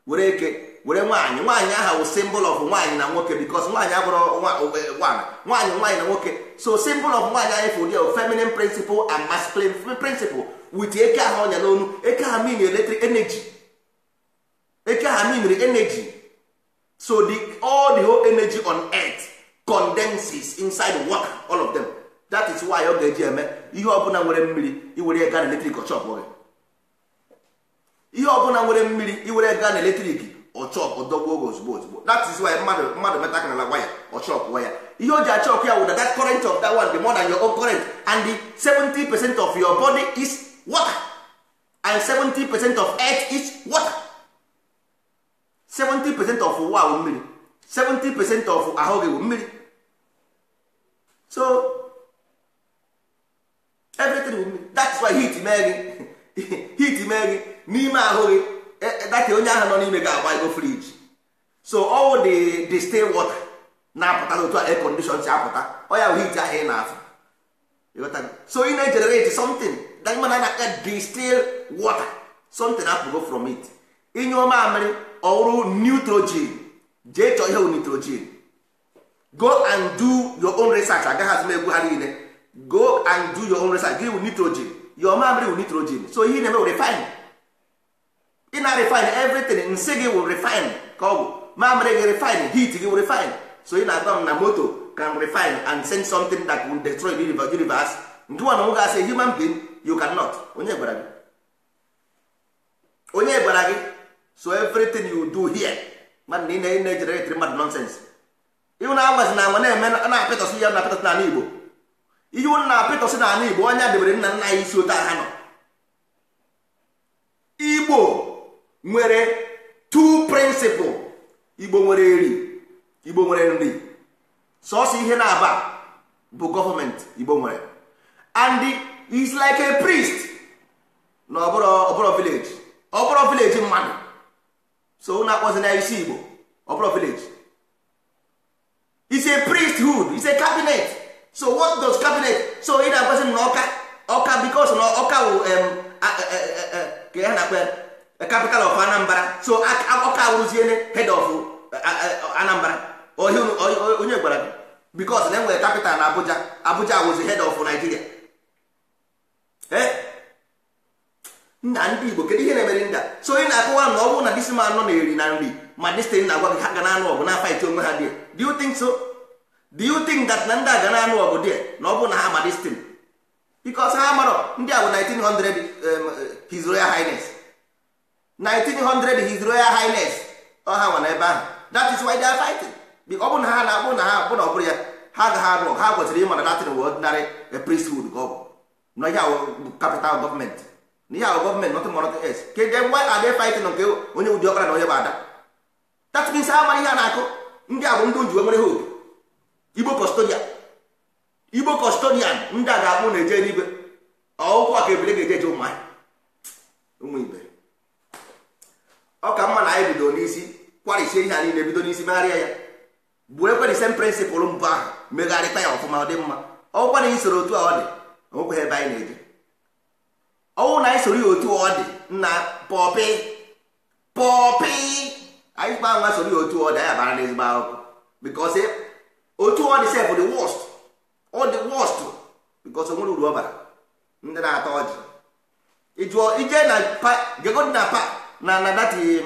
A: were eke were nwaanyị aha wụ symbol of nwaanyị na nwoke because nwaanyị abụrụ nwaanyị na nwoke so symbol of nwaanyị anyị fụ dia feminine principle and masculine principle with eke ahụ ọnya n'onu eke ha mean electric energy eke ha mean energy so all the whole energy on earth condenses inside water all of them. That is why ọ ga-eji eme ihe ọbụla nwere mmiri iwere gaa na eletrik ọchọp gị ihe ọbụla nwere mmiri iwere gaa na eletrik ọchọp ọdọgbuo oge ozugbo. That is why mmadụ meta aka na waya ọchọp waya ihe o ji achọp ya wụ that current of that one the more than your own current and the 70% of your body is water and 70% of earth is water. 70% of ụwa bụ mmiri 70% of ahụ gị bụ mmiri so everything will mean. That's why heat mee gị n'ime ahụ gị data onye ahụ nọ n'ime ga-agba ego fridge so all the distilled water na-apụta n'otu air condition si apụta ọ ya heat ahụ ị na-afụ so ị na-generate something that man na distilled water something apụgo from it ịnyụọ mamịrị ọrụ nitrogen jee chọọ ihe nitrogen go and do your own research agaghị m egwu ha niile go and do your own research give nitrogen your mamịrị with nitrogen so ihe na-eme refine ị na-refine everything nsị gị will refine ka ọ bụ mamịrị gị refine heat gị will refine so ị na-agwa m na moto can refine and send something that will destroy the universe nke nwa na nwoge asị human being you cannot onye gwara gị so everything you do here mmadụ na ị na-ejenerate mmadụ nonsense ịhụ na agwazi na nwa na-eme na-apịtọsị ya na-apịtọsị n'ala Igbo ihe ụnụ na-apịtọsị n'ala Igbo onye debere nna nna ya isi otu ha nọ. Igbo nwere two principle Igbo nwere eri Igbo nwere nri sọsọ ihe na-aba bụ gọọmenti Igbo nwere and is like a priest na ọbụrụ village mmadụ so ụnụ akpọzi na isi Igbo ọbụrụ village is a priesthood is a cabinet so what does cabinet so ị na-agwazi na ọka because na ọka wụ ka ya na-akpa capital of Anambra so ọka wụrụziene head of Anambra onye gwara gị because na enwere capital na Abuja wụzi head of Nigeria nna ndị Igbo kedu ihe na-emere ndị a so ị na-akọwa na ọ bụrụ na disi ma nọ na-eri na nri ma distin na-agwa gị ha ga na-anụ ọgụ na fight onwe ha dị do you think so? Do you think that na ndị a ga na-anụ ọgụ dị na ọ bụrụ na ha ma distin because ha marọ ndị a bụ 1900 His Royal Highness 1900 His Royal Highness ọ ha nwa na ebe ahụ that is why they are fighting ọ bụ na ha na-abụ na ha bụ na ọ bụrụ ya ha agaghị arụ ọgụ. Ha kwesịrị ịma na datin wụ ordinary priesthood ka ọ bụ na ihe ahụ capital gọọmenti na ihe ahụ gọọmenti not more nothing else. Kedụ why are they fighting nke onye ụdị ọkara na onye bụ ada? That means ha mara ihe a na-akụ. Ndị a bụ ndị njiwe nwere hope. Igbo custodian ndị a ga-akpụ na-eje n'igwe ọụkwụ aka ebele ga-eje eje ụmụ ibe. Ọ ka mma na anyị bido n'isi kwarisie ihe a niile bido n'isi megharịa ya burekwa the same principle mbụ ahụ megharịkwa ya ọfụma ọ dị mma. Ọgwụkwa na isoro otu a ọ dị onwekwa ebe anyị na-eje. Ọnwụ na anyị soro ya otu ọ dị na pọpị anyị kpa nwa soro ya otu ọ dị anyị abara n'ezigbo akwụkwọ because otu ọ dị sef the worst because o nwere uru ọ bara. Ndị na-ata ọjị ịjụọ ije na gegodi na na dati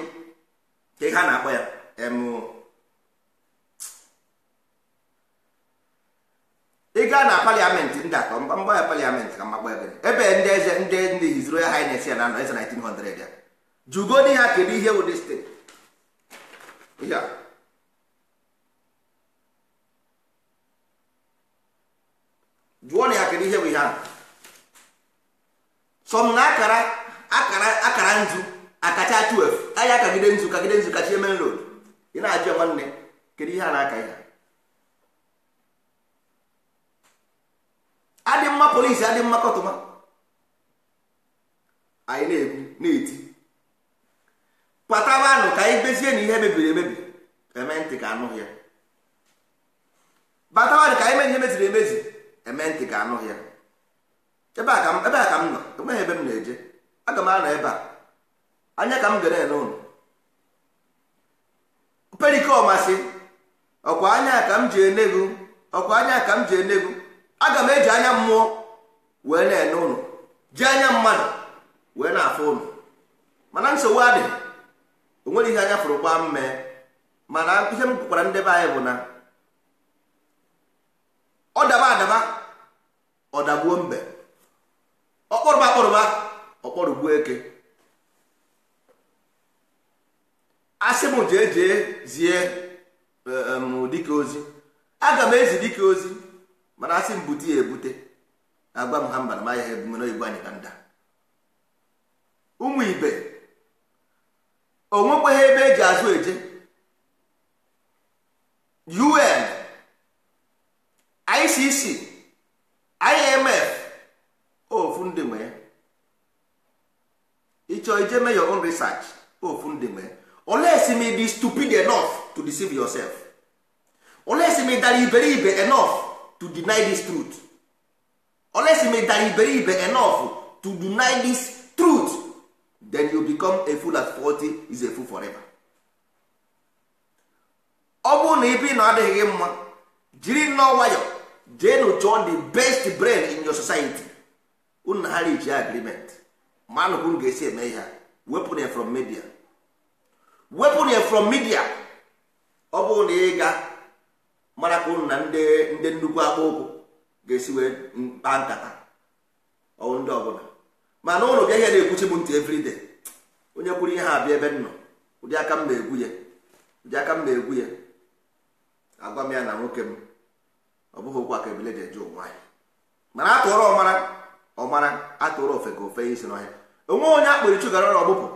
A: ka ha na-akpọ ya ị gaa na paliamenti ndị akọ mgba ya paliamenti ka makpọ ya ebe ndị eze ndị His Royal Highness ya na anọ eze 1900 ya jugodi ha kedu ihe wụ this thing ya jụọ na ya kedu ihe bụ ihe ahụ. Sọm na akara nzu akacha 12 anyị akagide nzu kachie main road. Ị na-ajụ nwanne kedu ihe a na-aka ihe adị mma polisi adị mma kọtụma anyị na-ekwu na-eti patabanụ ka anyị bezie na ihe mebiri emebi eme ntị ka anụghị ya. Patabanụ ka anyị mee ihe meziri emezi eme ntị ka anụghị ya. Ebe a ka m nọ enweghị ebe m na-eje. Aga m anọ ebe a anya ka m gere n'ụlọ perikomasị ọkwa anya ka m ji enegu aga m eji anya mmụọ wee na-ene ụlọ ji anya mmadụ wee na-afụ ụlọ mana nsogbu adịghị. O nwere ihe anya fụrụ gbaa mmee mana ihe m gwara ndị be anyị bụ na ọ daba adaba ọ dagbuo mbe ọkpọrọba ọkpọrọgbuo eke. Asị m jee zie dike ozi aga m ezi dike ozi mana asị m bute ya ebute agwa m ha mba na ma ihe ebu oyibo anyị ka nda ụmụ ibe o nwekwaghị ebe eji azụ eje. UN, ICC, IMF ofu ndị nwe ịchọ ije mee your own research ofu ndị nwe unless me be stupid enough to deceive yourself, unless me that iberibe enough to deny this truth, unless me that iberibe enough to deny this truth, then you become a fool at 40 is a fool forever. Ọ bụrụ na ibi na adịghị gị mma jiri nnọọ nwayọ jee nụchọọ the best brain in your society. Unu na ha reach agreement ma nụkwụ unu ga-esi eme ihe wepụ ya from media, wepụ ya from media. Ọ bụrụ na ị ga mara ka unu na ndị nnukwu akpa ụkwụ ga-esi wee mkpa nkata ọwụ ndị ọbụla mana ụlọ bịa ihe na-ekwuchi m ntị everyday onye kwuru ihe a bịa ebe m nọ ụdị aka m na-egwu ya agwa m ya na nwoke m ọ bụghị okwu aka ebile jeje ụwa anyị mana atụrụ ọmara atụrụ ofe ka ofe isi n'ọhịa onwe onye akpịrị chuga rọrọ ọgbụpụ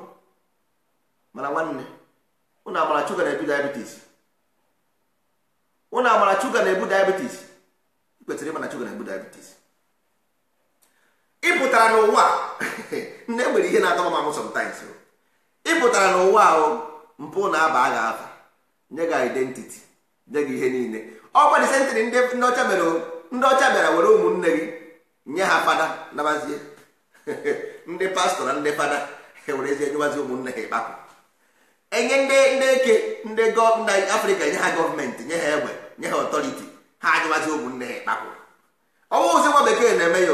A: mana nwanne ụnụ amara chuga na-ebu diabetes, ụnụ amara chuga na-ebu diabetes. Ị kwesịrị ịma na chuga na-ebu diabetes. Ị pụtara n'ụwa ndị nwere ihe na-atọ m amụ sometimes. Ị pụtara n'ụwa ahụ mpụ na-aba agha afa nye gị identity nye gị ihe niile. Ọkwa dị sentịrị ndị ọcha mere ndị ọcha bịara were ụmụnne gị nye ha fada nabazie ndị pastọ na ndị fada ewerezie nyewazi ụmụnne ha ịkpapụ enye ndị eke ndị Afrịka nye ha gọọmenti nye ha egbe nye ha ọtọriti ha anyịwazi ụmụnne ha ịkpapụ. Ọnwụ ozi nwa bekee na-eme ya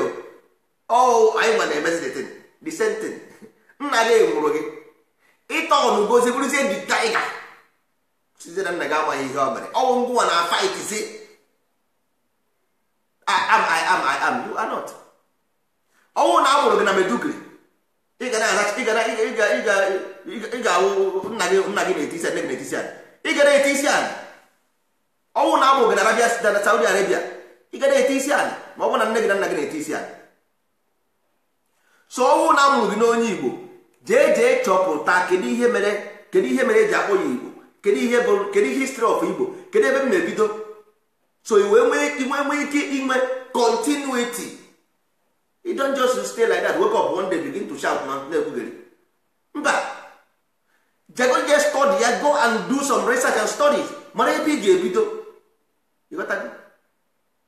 A: anyị nwa na-emezi the same thing. Nna gị nwụrụ gị ịtọ ọnụgozi bụrụzie dị taiga sizie na nna gị amaghị ihe ọ mere ọnwụ ngwa na fight si I am you are not. Ọnwụ na amụrụ gị na Meduguri ị ga-awụ nna gị na-eti isi nne gị na-eti isi ị ga na-eti isi ọnwụ na amụ gị na Arabia na Saudi Arabia ị ga na-ete isi ala ma ọ bụ na nne gị na nna gị na-ete isi ala. So ọnwụ na amụ gị n'onye Igbo jee chọpụta kedu ihe mere eji akpọ ya Igbo, kedu ihe history of Igbo, kedu ebe m na-ebido. So iwe nwee ike inwe continuity. You don't just stay like that, wake up one day begin to shout na na-ekwugheri. Mba, jago just study ya, go and do some research and studies. Mara ebe ị ga-ebido. You got that?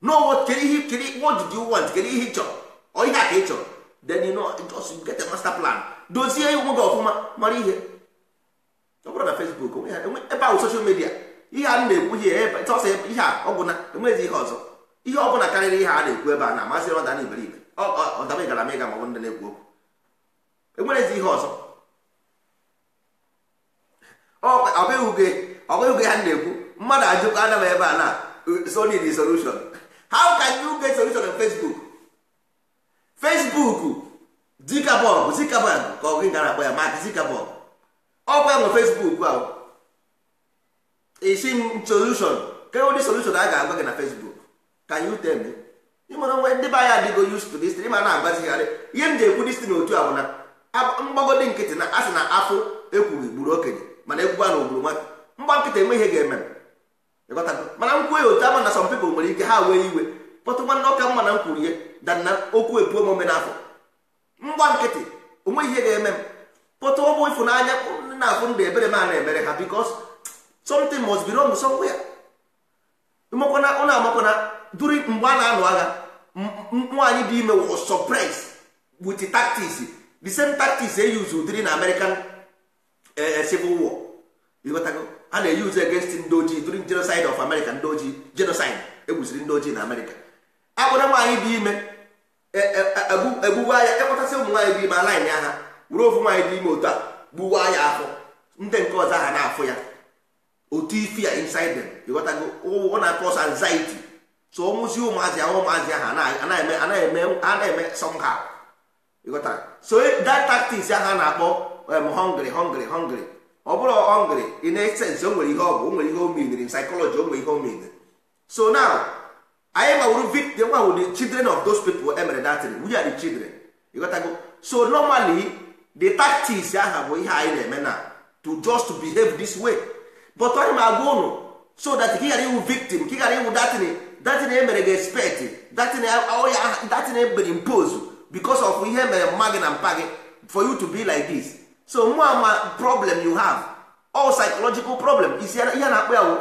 A: Know what did you want, kedu ihe ị chọrọ, ọ ihe a ka ị chọrọ. Then you know, just get a master plan. Dozie ụmụ gị ọfụma, mara ihe. Ọ bụrụ na Facebook, ebe ahụ social media, ihe a na-ekwu ihe ọsọ ihe a ọ bụ na enweghị ihe ọzọ. Ihe ọ bụla karịrị ihe a na-ekwu ebe a na-amasị ọda na iberibe. Ọdaba gara m ịga ma ọ bụ ndị na-ekwu okwu. Enweghị ihe ọzọ. Ọ bụghị ha na-ekwu. Mmadụ ajụkwa ana m ebe a na so need the solution. How can you get solution on Facebook? Facebook Zuckerberg ka ọ gị gara akpọ ya Mark Zuckerberg. Ọ kwa nwe Facebook ahụ. Isi solution. Ke ụdị solution a ga-agwa gị na Facebook? Can you tell me? Ịmara nwe ndị be anyị adịgo used to this thing, ịma na-agbazigharị. Ihe m ji ekwu this thing otu a bụ na mgbagodi nkịtị na asị na afọ ekwughị gburu okenye mana ekwugwa na ogburu nwata. Mgba nkịtị enwe ihe ga-eme m. Mana m kwuo ya otu ama na some people nwere ike ha wee iwe pọtụ nwanne ọka mma na m kwuru ihe dan na okwu epuo m ome n'afọ. Mgba nkịtị onwe ihe ga-eme m pọtụ ọ bụ ịfụnanya na-afụ ndụ ebere ma na-emere ha because something must be wrong somewhere. Ọ na-amakwana duri mgbe a na-anụ agha nwaanyị dị ime was suppressed with tactics, the same tactics they use during American Civil War. A na-use against ndị ojii during genocide of America. Ndị ojii genocide egbusiri ndị ojii na America. Agbara nwaanyị dị ime egbuwa ya, ekpọtasị ụmụ nwaanyị dị ime alaịnị agha were ofu nwaanyị dị ime otu a gbuwa ya afọ, ndị nke ọzọ ha na-afụ ya otu ife ya inside them. Ịghọtago ọ na-cause anxiety. So ọmụzi ụmụazị ahụ a na-eme somehow. Ịghọtara? So that tactics ahụ a na-akpọ hungry. Ọ bụrụ hungry in a sense o nwere ihe ọ bụ, o nwere ihe o meanere in psychology, o nwere ihe o meanere. So now anyị mawuru victim nwa the children of those people emere that thing. We are the children. Ịghọtago? So normally the tactics ahụ bụ ihe anyị na-eme na to just to behave this way. But anyị ma agwa ụnụ so that he ghara iwu victim, ka ị ghara iwu datin emere gị expect, datin ebere impose because of ihe mere mma gị na mpa gị for you to be like this. So mma problem you have, all psychological problem is ihe na-akpọ ya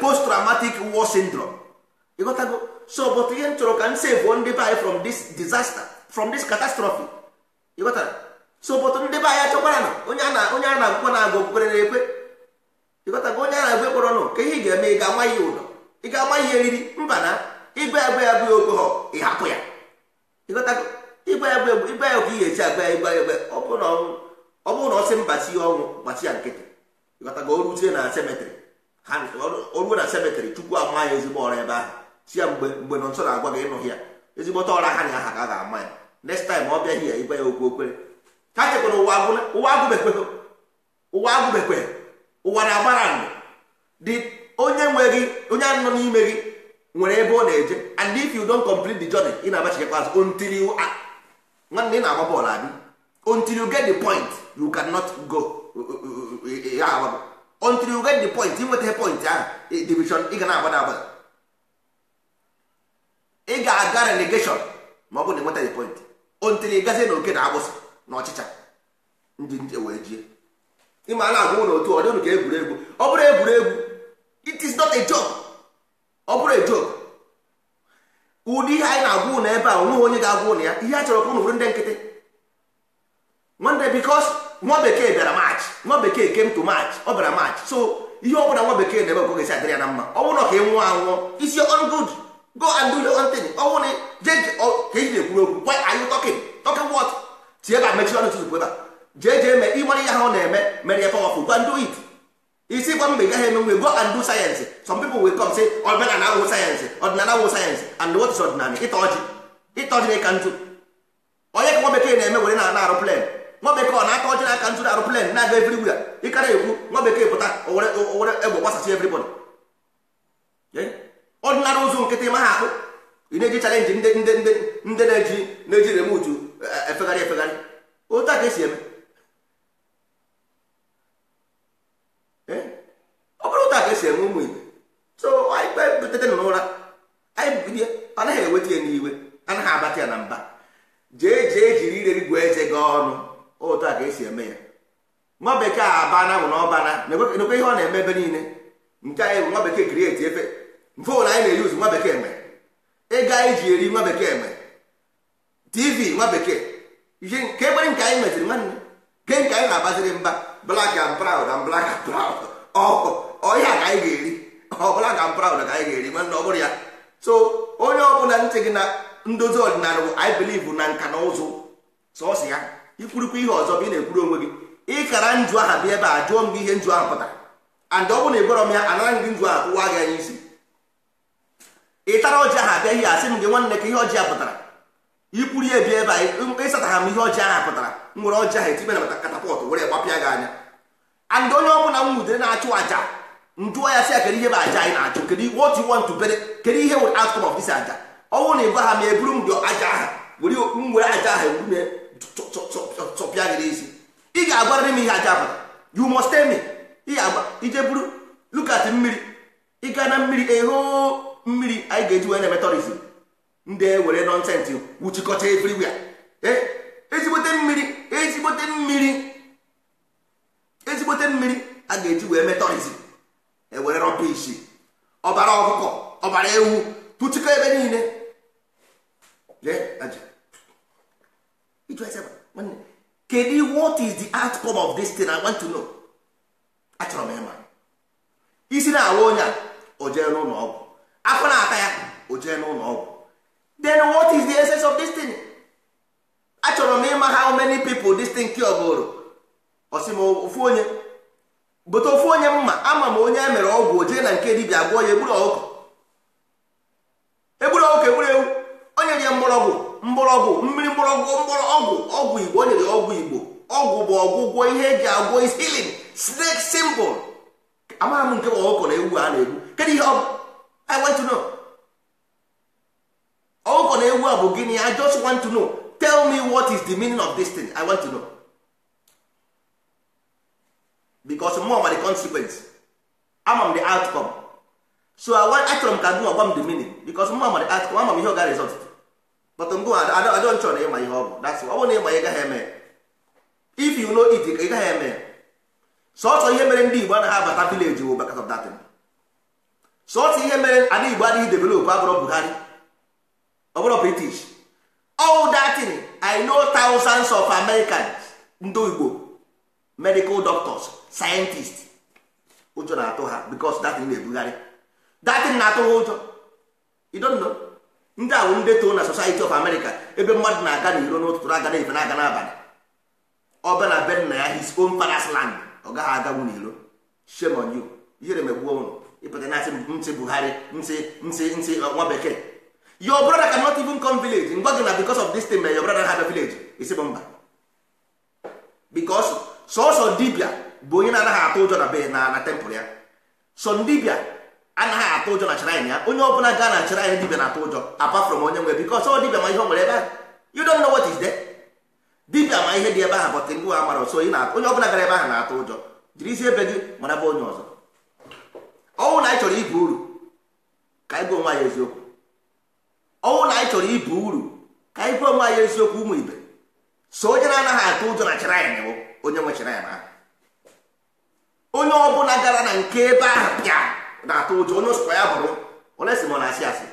A: post traumatic war syndrome. You got to go. So but ihe chọrọ ka m save ndị be from this disaster, from this catastrophe. You got to. So but ndị be anyị achọkwara na onye a na-agwụkwa na-agwa okwukwere na-ekwe. You got to go. Onye a na-agwa ekwere nọ ka ihe ị ga-eme, ị ga-ama ihe ụlọ, ị ga-ama ihe eriri, mba na igwe ya bụ ogo họ ịhapụ ya. You got to go. Igwe ya ka ihe esi agba ya igwe ọ bụrụ na ọ sị mbasi ọnwụ gbasi ya nkịtị. You got to go. O ruzie na cemetery, o ruo na cemetery chukwu ama ya ezigbo ọrụ ebe ahụ si ya mgbe nọ nso na-agwa gị ịnụghị ya ezigbote ọrụ ha na aha ka a ga-ama ya. Next time ọ bịaghị ya igwe ya okwu okwere ha chekwara ụwa agụbekwe ụwa na-agbara ndụ dị onye anọ n'ime gị nwere ebe ọ na-eje, and if you don't complete the journey ị na-agbachikwa azụ until you nwanne ị na-agba bọọlụ adị until you get the point you cannot go until you get the point. Inweta point ahụ division ị ga na-agbada ị ga-aga relegation ma ọ bụ na enweta the point until ị gazie na oke na agbụsị na ọchịcha ndị wee jie ịma a na-agwụ na otu ọ dịnụ ka egwuregwu. Ọ bụrụ egwuregwu, it is not a joke. Ọ bụrụ a joke, ụdị ihe anyị na-agwụ na ebe a onweghị onye ga-agwụ na ya. Ihe a chọrọ ka ụnụ bụrụ ndị nkịtị nwanne, because nwa bekee bịara march, nwa bekee came to march, ọ bịara march. So ihe ọ bụla nwa bekee na-ebe ka ọ ga-esi adịrị ya na mma. Ọ bụrụ na ka ị nwụọ anwụọ, is your own good, go and do your own thing. Ọ bụrụ na ka ị na-ekwuru okwu, why are you talking what? Tie ebe a mechie ọnụ tupu ebe a jee mee ịmara ihe ahụ na-eme mere ya powerful, go and do it. Isi gwa mgbe ị gaghị eme nwe, go and do science. Some people will come say ọdịnala awụ sayensị, ọdịnala awụ sayensị, and what is ọdịnala? Ịta ọjị n'ịka ntụ. Onye ka nwa bekee na-eme were na-arụ plen, nwa bekee ọ na-ata ọjị n'aka ntụ na-arụ plen na-aga everywhere. Ịkara ekwu nwa bekee pụta o were egbe gbasasị everybody. ọdịnala ụzọ nkịtị ma ha akpụ ị na-eji chalenji ndị na-eji remotu efegharị efegharị otu a ka esi eme ọ bụrụ otu a ka esi eme ụmụ Igbo so anyị kpetete nọ n'ụra anyị bilie anaghị eweta ya n'iwe anaghị abata ya na mba jee jiri ire gwa eze gị ọnụ otu a ka esi eme ya nwa bekee abana bụ na ọbana nekwe ihe ọ na-eme ebe niile nke anyị bụ nwa bekee krieti efe mfon anyị na-eyuzu nwa bekee mere ego anyị ji eri nwa bekee mere tv nwa bekee ihe nke egbere nke anyị metiri nwanne ke nke anyị na-agbaziri mba black and proud and black and proud ọhịa ka anyị ga-eri black and proud ka anyị ga-eri nwanne ọ bụrụ ya so onye ọbụla ntị gị na ndozi ọdịnala bụ I believe na nka na ụzụ sọsị ya ikwurukwa ihe ọzọ bụ ị na-ekwuru onwe gị ịkara nju aha bịa ebe a jụọ m gị ihe nju ahụ pụtara and ọ bụrụ na ịgwọrọ m ya anara gị nju ahụ kwụwa gị anya isi ịtara ọjị ahụ abịa ihe asị m gị nwanne ka ihe ọjị a pụtara ikwuru ya bịa ebe a ịsatagha m ihe ọjị ahụ pụtara m nwere ọjị ahụ etibe na katapọtụ were gbapịa gị anya and onye ọbụla m nwudere na-achụ aja njụọ ya sị ya kedu ihe bụ aja anyị na-achụ kedu what you want to bere kedu ihe were outcome of this aja ọ bụrụ na ịgwa ha ma eburu m dị aja aha were aja aha eburu chọpịa gị n'isi ị ga-agwarịrị m ihe aja pụtara you must tell me ije buru lukat mmiri ịga na mmiri eho mmiri anyị ga-eji wee na metọrizm ndị were nọnsensị wuchikọta everywhere ezigbote mmiri a ga-eji wee metọrizm ewere rọbishi ọbara ọkụkọ ọbara ewu tụchikọ ebe niile kedu what is the outcome of this thing? I want to know. Achọrọ m ịma isi na-awa onye a o jee n'ụlọ ọgwụ afọ na-ata ya o jee n'ụlọ ọgwụ then what is the essence of this thing? Achọrọ m ịma how many people this thing cure bụrụ ọsị m ofu onye bụta ofu onye mma ama m onye mere ọgwụ o jee na nke dibịa agwọ ya egburu ọgwụ egburu ewu o nyere ya mgbọrọgwụ mmiri ọgwụ Igbo o nyere ya ọgwụ Igbo ọgwụ bụ ọgwụgwọ ihe eji agwọ is healing snake symbol amaghị m nke ọkụkọ na ewu a na-egbu kedu ihe ọ bụ I want to know ọkụkọ na ewu a bụ gịnị? I just want to know. Tell me what is the meaning of this thing. I want to know because more the consequence ama m the outcome so achọrọ m ka gị ọgwa m the meaning because more the outcome ama m ihe ọ ga result but mgbe I don't chọrọ ịma ihe ọ bụ that's ọ bụrụ na ịma ya gaghị eme if you know it ị gaghị eme sọsọ ihe mere ndị Igbo anaghị abata village bụ because of that thing. Sọsọ ihe mere ana Igbo adịghị develop abụrụ Buhari ọ bụrụ British all that thing. I know thousands of Americans ndị Igbo medical doctors scientists ụjọ na-atụ ha because that thing na-ebugharị that thing na-atụ ha ụjọ you don't know. Ndị ahụ ndị too na Society of America ebe mmadụ na-aga n'iro n'ụtụtụ na-aga n'ife na-aga n'abalị ọ bịa na be nna ya his own father's land ọ gaghị agagwu n'iro. Shame on you. Ihere megbuo ụnụ ịpụta na-asị nsị Buhari nsị nwa bekee. Your brother cannot even come village ngwa gị na because of this thing your brother have a village isi bụ mba because sọsọ dibịa bụ onye na-anaghị atụ ụjọ na be na temple ya. So dibịa anaghị atụ ụjọ na shrine ya. Onye ọbụla gaa na shrine dibịa na-atụ ụjọ apart from onye nwe because ọ dibịa ma ihe o nwere ebe ahụ. You don't know what is there. Dibịa ma ihe dị ebe ahụ but ngwa amara so onye ọbụla gara ebe ahụ na-atụ ụjọ jiri isi ebe gị mara bụ onye ọzọ. Ọnwụ na anyị chọrọ ibu uru ka anyị gwa onwe anyị eziokwu. Ọnwụ na anyị chọrọ ibu uru ka anyị gwa onwe anyị eziokwu ụmụ ibe. So onye na-anaghị atụ ụjọ na shrine bụ onye nwe shrine ahụ. Onye ọbụla gara na nke ebe ahụ bịa na-atụ ụjọ onye osikwa ya bụrụ olesi ma ọ na-asị asị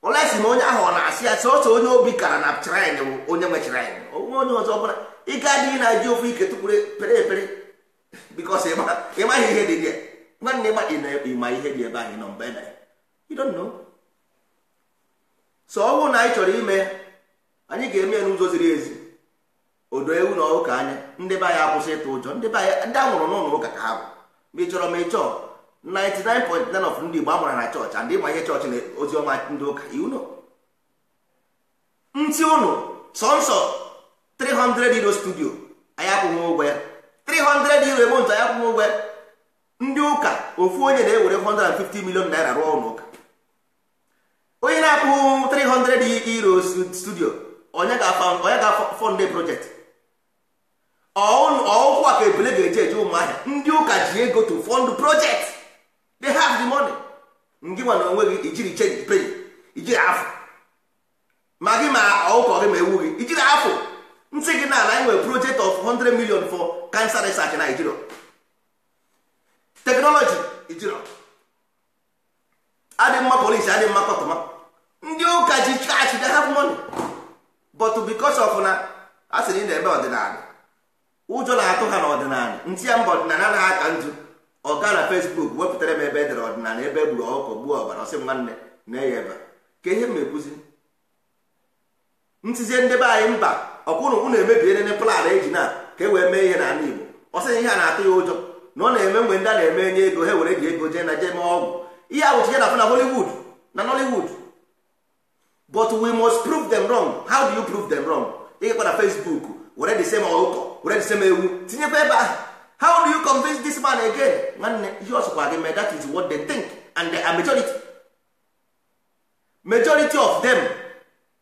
A: olesi ma onye ahụ ọ na-asị asị ọsọ onye obi kara na shrine bụ onye nwe shrine. Onye ọzọ ọbụla ike adịghị na-eji ofu ike tụpụrụ pere epere because ịmaghị ihe dị dị nwanne ịma ihe dị ebe ahụ nọ mgbe na you don't know. So ọ bụrụ na anyị chọrọ ime anyị ga-eme ya n'ụzọ ziri ezi odo ewu na ụka anya ndị be anyị akwụsị ịtụ ụjọ ndị a nwụrụ n'ụlọ ụka ka ha bụ ma ị chọrọ ma ị chọọ 99.9 of ndị Igbo amụrụ na chọọchị and ịma ihe chọọchị na ozi ọma ndị ụka iwu ntị ụnụ sọnsọ 300 euro studio anyị akwụghị ụgwọ ya 300 euro ebe ntụ anyị akwụghị ụgwọ ya. Ndị ụka ofu onye na-ewere 150 million naira rụọ ụlọ ụka. Onye na-akwụ 300 euro studio, onye ga-fund project. Ọụkwụ a ka ebule ga-eje eje ụmụahịa. Ndị ụka ji ego to fund project. They have the money. Ngị nwa na onwe gị ijiri change pay, ijiri afọ. Ma gị ma ọkụkọ gị ma ewu gị ijiri afọ. Nsị gị na enwe project of 100 million for cancer research na Nigeria. Technology ijiro. Adị mma police, adị mma kọtụma. Ndị ụka ji church, they have money. But because of na a sị na ị na-ebe ọdịnala, ụjọ na-atụ ha n'ọdịnala. Ntị ya mba ọdịnala anaghị aka njụ. Ọga na Facebook wepụtara m ebe edere ọdịnala, ebe gburu ọkụkọ gbuo ọbara, ọsị nwanne na-eyi ebe ka ihe m ekwuzi. Ntizie ndebe anyị mba ọkwụrụ unu emebie nene plan eji na ka e wee mee ihe n'ala Igbo. Ọ sị ihe a na-atụ ya ụjọ na ọ na-eme mgbe ndị a na-eme enye ego ha were ji ego jee na jee mee ọgwụ. Ihe awụchi ya na Hollywood na Nollywood. But we must prove them wrong. How do you prove them wrong? Ịgekwa na Facebook were the same ọkụkọ were the same ewu tinyekwa ebe ahụ. How do you convince this man again? Nwanne ihe ọsọkwa gị mee, that is what they think, and they are majority of them.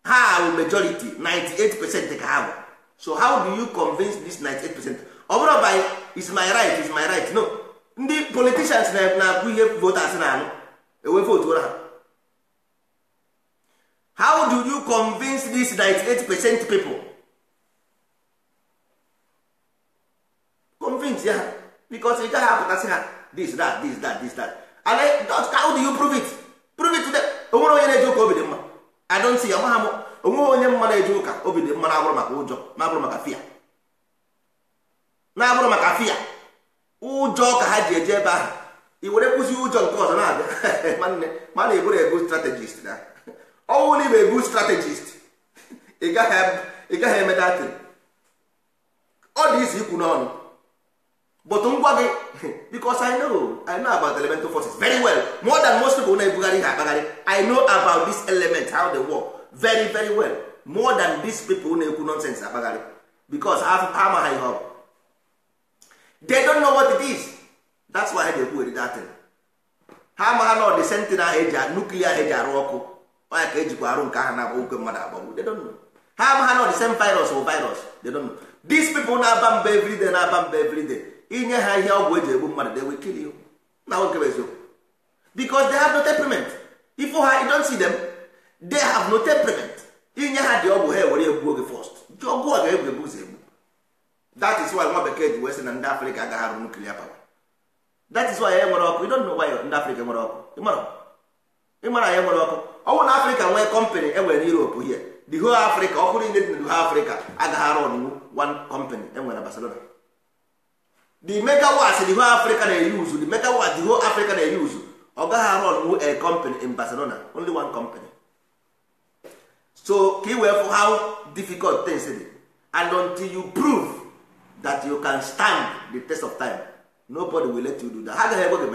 A: Ha are majority 98% ka ha bụ. So how do you convince this 98%? Ọ bụrụ by is my right, no. Ndị politicians na-akwụ ihe voters na-anụ ewe vote ha. How do you convince this 98% people? Convince ya, because you gaghị apụtasị ha this that. And how do you prove it? Prove it to them. Onwere onye na-eje ụka obi dị mma. I don't see amaha m onwe onye mma na-eje ụka obi dị mma na-abụrụ maka ụjọ, na-abụrụ maka fia, na-abụrụ maka fia. Ụjọ ka ha ji eje ebe ahụ. I were kwụsị ụjọ nke ọzọ na-abịa ma na-eburu ego strategist na ọnwụ na ibe ego strategist ị gaghị eme datin. Ọ dị isi ikwu n'ọnụ. But ngwa gị because I know about the elemental forces very well, more than most people na-ebugharị ha akpagharị. I know about this element, how they work very very well, more than these people na-ekwu nonsense akpagharị, because ha amaghị ihe ọ bụ. They don't know what it is. That's why they do that thing. Ha amaghị na the sentinel ahụ eji nuclear eji arụ ọkụ onye ka ejikwa arụ nke ahụ na-agba ukwe mmadụ agbagbu. They don't know. Ha amaghị na the same virus or virus. They don't know. These people na-aba mba everyday inye ha ihe ọgwụ eji egbu mmadụ, they will kill you. Na nwoke eziokwu. Because they have no temperament. If you don't see them, they have no temperament. Inye ha dị ọgwụ ha ewere egbuo gị first. Ọgwụ a ga-egbu egbu. That is why nwa bekee ji wee sị na ndị Afrịka agaghị arụ nuclear power. That is why ya nwere ọkụ. You don't know why ndị Afrịka nwere ọkụ. Ịmara ya nwere ọkụ. Ọnwụ na Afrịka nwee company enwere n'Europe here. The whole Africa, ọkụ niile dị na the whole Africa agaghị arụ ọnụnụ one company enwere na Barcelona. The megawatts the whole Africa na-use, the megawatts the whole Africa na-use, ọ gaghị arụ ọnụnụ a company in Barcelona, only one company. So ka i wee for how difficult things dị, and until you prove that you can stand the test of time, nobody will let you do that. Ha gaghị egwe gị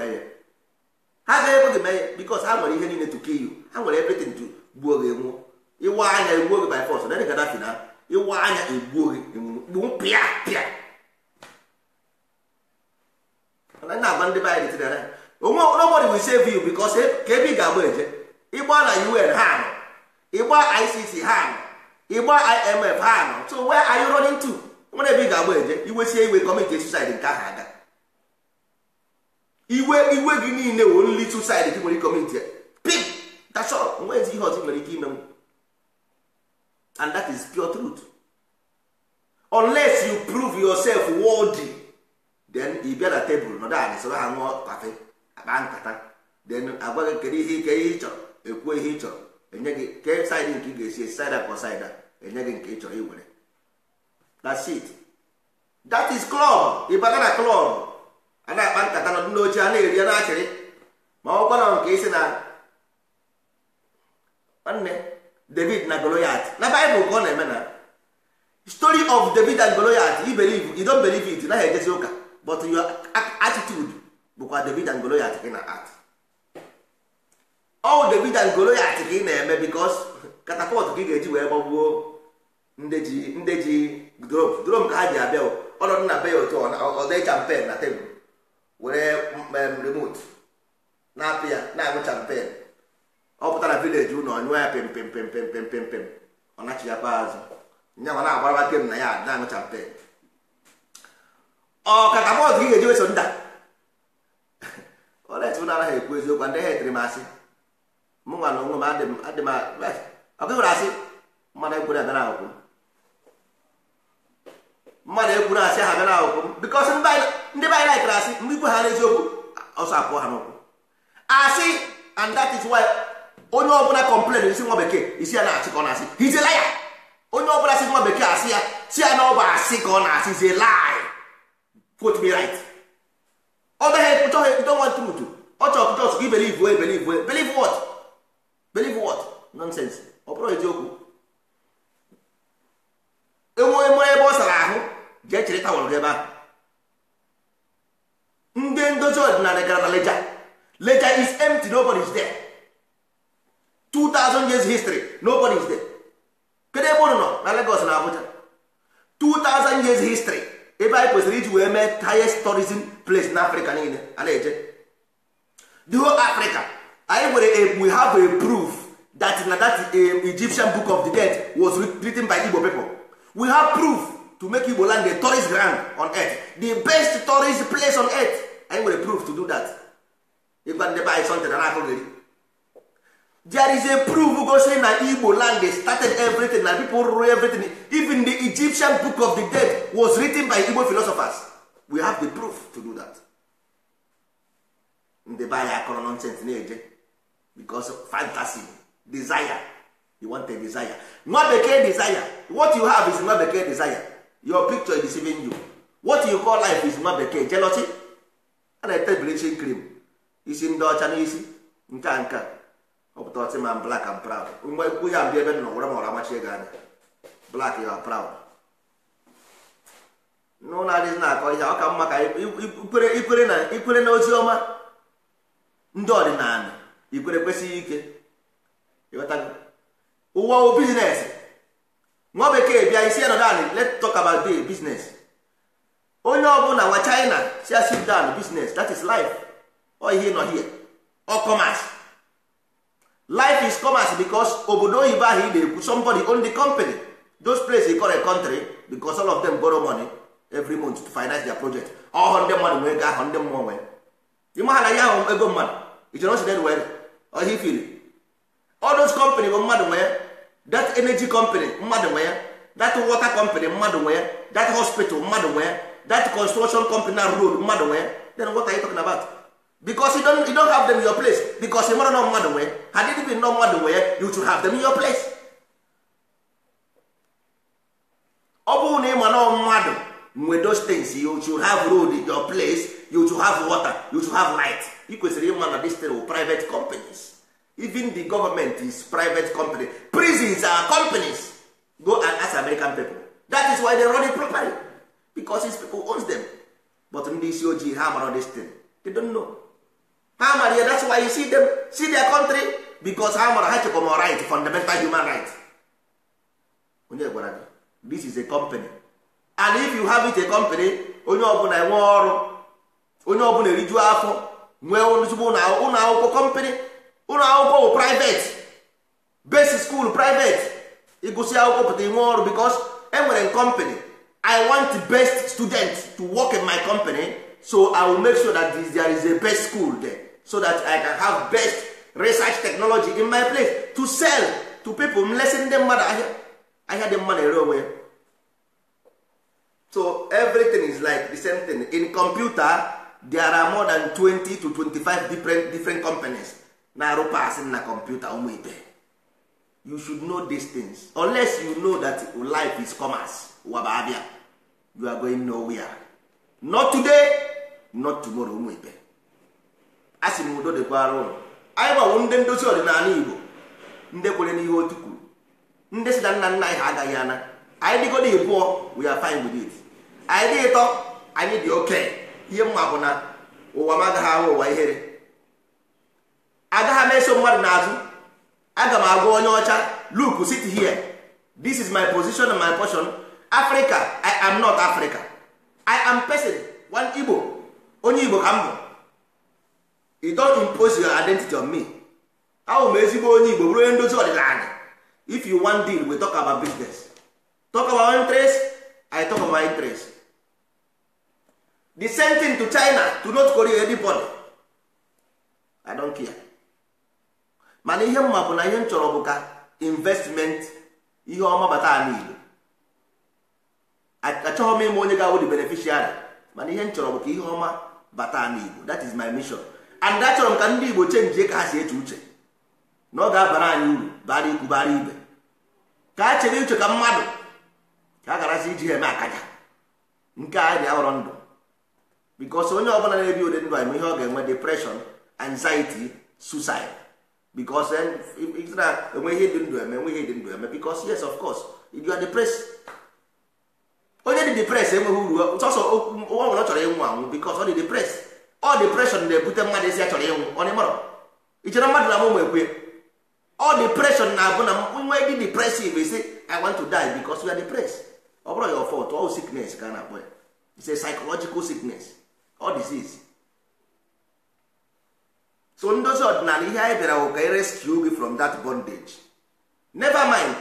A: mee ya, because ha nwere ihe niile to kill you. Ha nwere everything to gbuo gị enwuo. Ịwa anya egbuo gị by force, then Gaddafi na ịwa anya egbuo gị enwuo pịa. Na-agba ndị bayị tiri nobody will save you, because ka ebe ị ga-agba eje ịgba na UN ha nọ, ịgba ICC ha nọ, ịgba IMF ha nọ. So where are you running to? Nwere ebe ị ga-agba eje iwesie iwe commit suicide nke ahụ aga. Iwe gị niile only suicide gị nwere commit pig. That's all. Nwezi ihe ọzọ nwere ike ime. And that is pure truth. Unless you prove yourself worthy, then ị bịa na tebụl nọdụ anyị soro ha ṅụọ kafe akpa nkata, then agwa gị kedu ihe ị chọrọ, ekwuo ihe ị chọrọ, enye gị ke side nke ị ga-esi side akọ side enye gị nke ị chọrọ iwere. That's it. That is club. Ịbaga na club a na-akpa nkata nọdụ n'oche a na-eri ya na-achịrị, ma ọkwa na nke isi na nwanne David na Goliath na Bible ka ọ na-eme na story of David and Goliath. You don't believe it, na ha ejezi ụka, but your attitude bụkwa David and Goliath ka ị na-act. All David and Goliath ka ị na-eme because catapult ka ị ga-eji wee gbagbuo ndị ji drum ka ha ji abịa ọnọdụ na be ya otu ọdị champen na tebụl were remote na-apị ya na-aṅụ champen, ọ pụtara vileji ụlọ ọnyụọ ya pem pem pem pem pem pem pem, ọ nachiyakwa azụ nyanwa na-agbara gem na ya na-aṅụ champen. Ọ ka ka bọọdụ gị ga-eji weso nda olet ụnụ anaghị ekwu eziokwu, ndị ha etere m asị mụ nwa na onwe m adị m ọkụ nwere asị mmadụ ekwere abịa n'akwụkwọ mmadụ ekwuru asị ha bịa n'akwụkwọ bikọs ndị be anyị laikere asị mgbe ikwe ha n'eziokwu ọsọ apụọ ha n'ụkwụ asị. And that is why onye ọbụla complain isi nwa bekee isi ya na-asị ka ọ na-asị he's a liar. Onye ọbụla si nwa bekee asị ya si ya na ọ bụ asị ka ọ na-asị is a lie. Quote me right. Other head you don't want to ọ chọrọ just gị believe what nonsense. Ọ bụrụ eziokwu enwe ebe ọ sara ahụ jee chere tawụrụ gị ebe ahụ. Ndị ndozi ọdịnala gara na Leja is empty, nobody is there. 2000 years history, nobody is there. Kedu ebe ụnụ nọ na Lagos na Abuja? 2000 years history, ebe anyị kwesịrị iji wee mee highest tourism place na Africa niile a na-eje. The whole Africa, anyị nwere we have a proof that Egyptian book of the dead was written by Igbo people. We have proof to make Igbo land a tourist ground on earth, the best tourist place on earth. Anyị nwere proof to do that. If they buy something there is a proof go say na Igbo land they started everything, na people rule everything. Even the Egyptian book of the dead was written by Igbo philosophers. We have the proof to do that. They buy a nonsense because of fantasy, desire. You want a desire. Nwa bekee desire. What you have is nwa bekee desire. Your picture is deceiving you. What you call life is nwa bekee jealousy and a bleaching cream. Isi ndị ọcha n'isi nke a nke ọpụta ọtị ma black and proud. Mgbe ikwu ya mbịa ebe nọ were ma ọra machie gị anya black you are proud. N'ụlọ adịghị na-akọ ihe ọ ka mma ka ikwere na ozi ọma ndị ọdịnala ikwere kwesịghị ike ịghọtago ụwa o biznes. Nwa bekee bịa isi anọdụ anị let's talk about the business. Onye ọbụla nwa China si sit down business, that is life. Or here not here or commerce. Life is commerce because obodo oyibo ahụ somebody own the company. Those places you call a country because all of them borrow money every month to finance their project. All ndị mmadụ nwee ga ndị mmụọ nwee ịmaha na ya ahụ ego mmadụ ije no sided well or he feel all those company bụ mmadụ nwee, that energy company mmadụ nwee, that water company mmadụ nwee, that hospital mmadụ nwee, that construction company na road mmadụ nwee. Then what are you talking about? Because you don't have them in your place. Because you don't know mmadụ nwee. Had it been no mmadụ nwee, you should have them in your place. Ọ bụrụ na ịma na mmadụ nwee those things, you should have road in your place, you should have water, you should have light. You kwesịrị ịma na this thing private companies. Even the government is private company. Prisons are companies. Go and ask American people. That is why they run it properly. Because it's people owns them. But ndị isi ojii ha mara this thing. They don't know. That's why you see them see their country because ha mara ha chekwa right, fundamental human right. This is a company, and if you have it a company, onye ọbụla enwe ọrụ, onye ọbụla eriju afọ, nwee onuzugbo ụlọ akwụkwọ company, ụlọ akwụkwọ private, basic school private, ịgụsị akwụkwọ pụta inwe ọrụ because enwere company. I want the best students to work in my company. So I will make sure that there is a best school there so that I can have best research technology in my place to sell to people. Lesson them mother. I had them money away. So everything is like the same thing. In computer, there are more than 20 to 25 different companies. Now passing na computer. You should know these things. Unless you know that life is commerce. You are going nowhere. Not today. Not tomorrow. Asị m udo dịkwara ụlọ. Anyị gbawo ndị ndozi ọdịnala Igbo ndị kwere n'ihe otu kwuru, ndị si na nna nna anyị ha agaghị ana. Anyị dịgodo ịbụọ, we are fine with it. Anyị dị ịtọ, anyị dị okay. Ihe mma bụ na ụwa m agaghị ahụ ụwa ihere. Agaghị m eso mmadụ n'azụ. Aga m agwa onye ọcha, look, sit here. This is my position and my portion. Africa, I am not Africa. I am person, one Igbo. onye Igbo ka m bụ. You don't impose your identity on me. Ahụ m ezigbo onye Igbo bụrụ onye ndozi ọdịnala. If you want deal, we talk about business. Talk about interest, I talk about interest. The same thing to China, to North Korea, anybody. I don't care. Mana ihe mma bụ na ihe m chọrọ bụ ka investment ihe ọma bata n'Igbo. Achọghị m ime onye ga-awụ the beneficiary, mana ihe m chọrọ bụ ka ihe ọma bata n'Igbo. That is my mission. And achọrọ m ka ndị Igbo chenjie ka ha si eche uche na ọ ga-abara anyị uru, bara ikwu bara ibe, ka ha chere uche ka mmadụ, ka a garazi iji eme akaja nke a dị ahọrọ ndụ. Because onye ọbụla na-ebi ụdị ndụ anyị ihe ọ ga-enwe depression, anxiety, suicide. Because then if na enwe ihe dị ndụ eme, enwe ihe dị ndụ eme. Because yes, of course, if you are depressed, onye dị depressed enweghị uru. Sọsọ ụwa nwere ọ chọrọ ịnwụ anwụ because ọ dị depressed. All depression na-ebute mmadụ isi a chọrọ ịnwụ. Ọ na-emere ichere mmadụ na mụnwe ekwe. All depression na-abụ na nwe dị depressive isi I want to die because you are depressed. Ọ bụrụ your fault, all sickness ka a na-akpọ ya. It's a psychological sickness, all disease. So ndozi ọdịnala ihe anyị bịara ka rescue gị from that bondage. Never mind,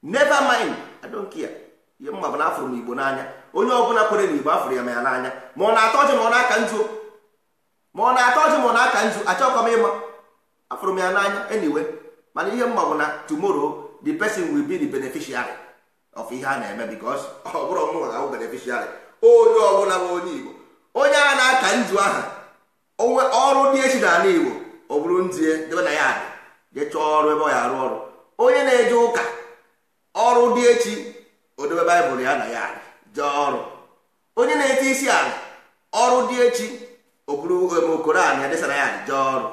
A: never mind, I don't care. Ihe mma bụ na afụrụ m Igbo n'anya. Onye ọbụla kwere na Igbo afụrụ ya ma ya n'anya. Ma ọ na-atọ ọjị ma ọ na-aka nzu, ma ọ na-atọ ọjị ma ọ na-aka nzu, achọkwa m ịma. Afụrụ m ya n'anya anyway. Mana ihe mma bụ na tomorrow the person will be the beneficiary of ihe a na-eme because ọ bụrụ mụ ga-abụ beneficiary. Onye ọbụla bụ onye Igbo, onye a na-aka nzu aha, onwe ọrụ dị echi n'ala Igbo, ọ bụrụ nzie debe na ya adị jee chọọ ọrụ ebe ọ ya arụ ọrụ. Onye na-eje ụka, ọrụ dị echi odebe Baịbụl ya na ya adị jee ọrụ. Onye na-ete isi ala, ọrụ dị echi o bụrụ Koran ya desara ya adị jee ọrụ.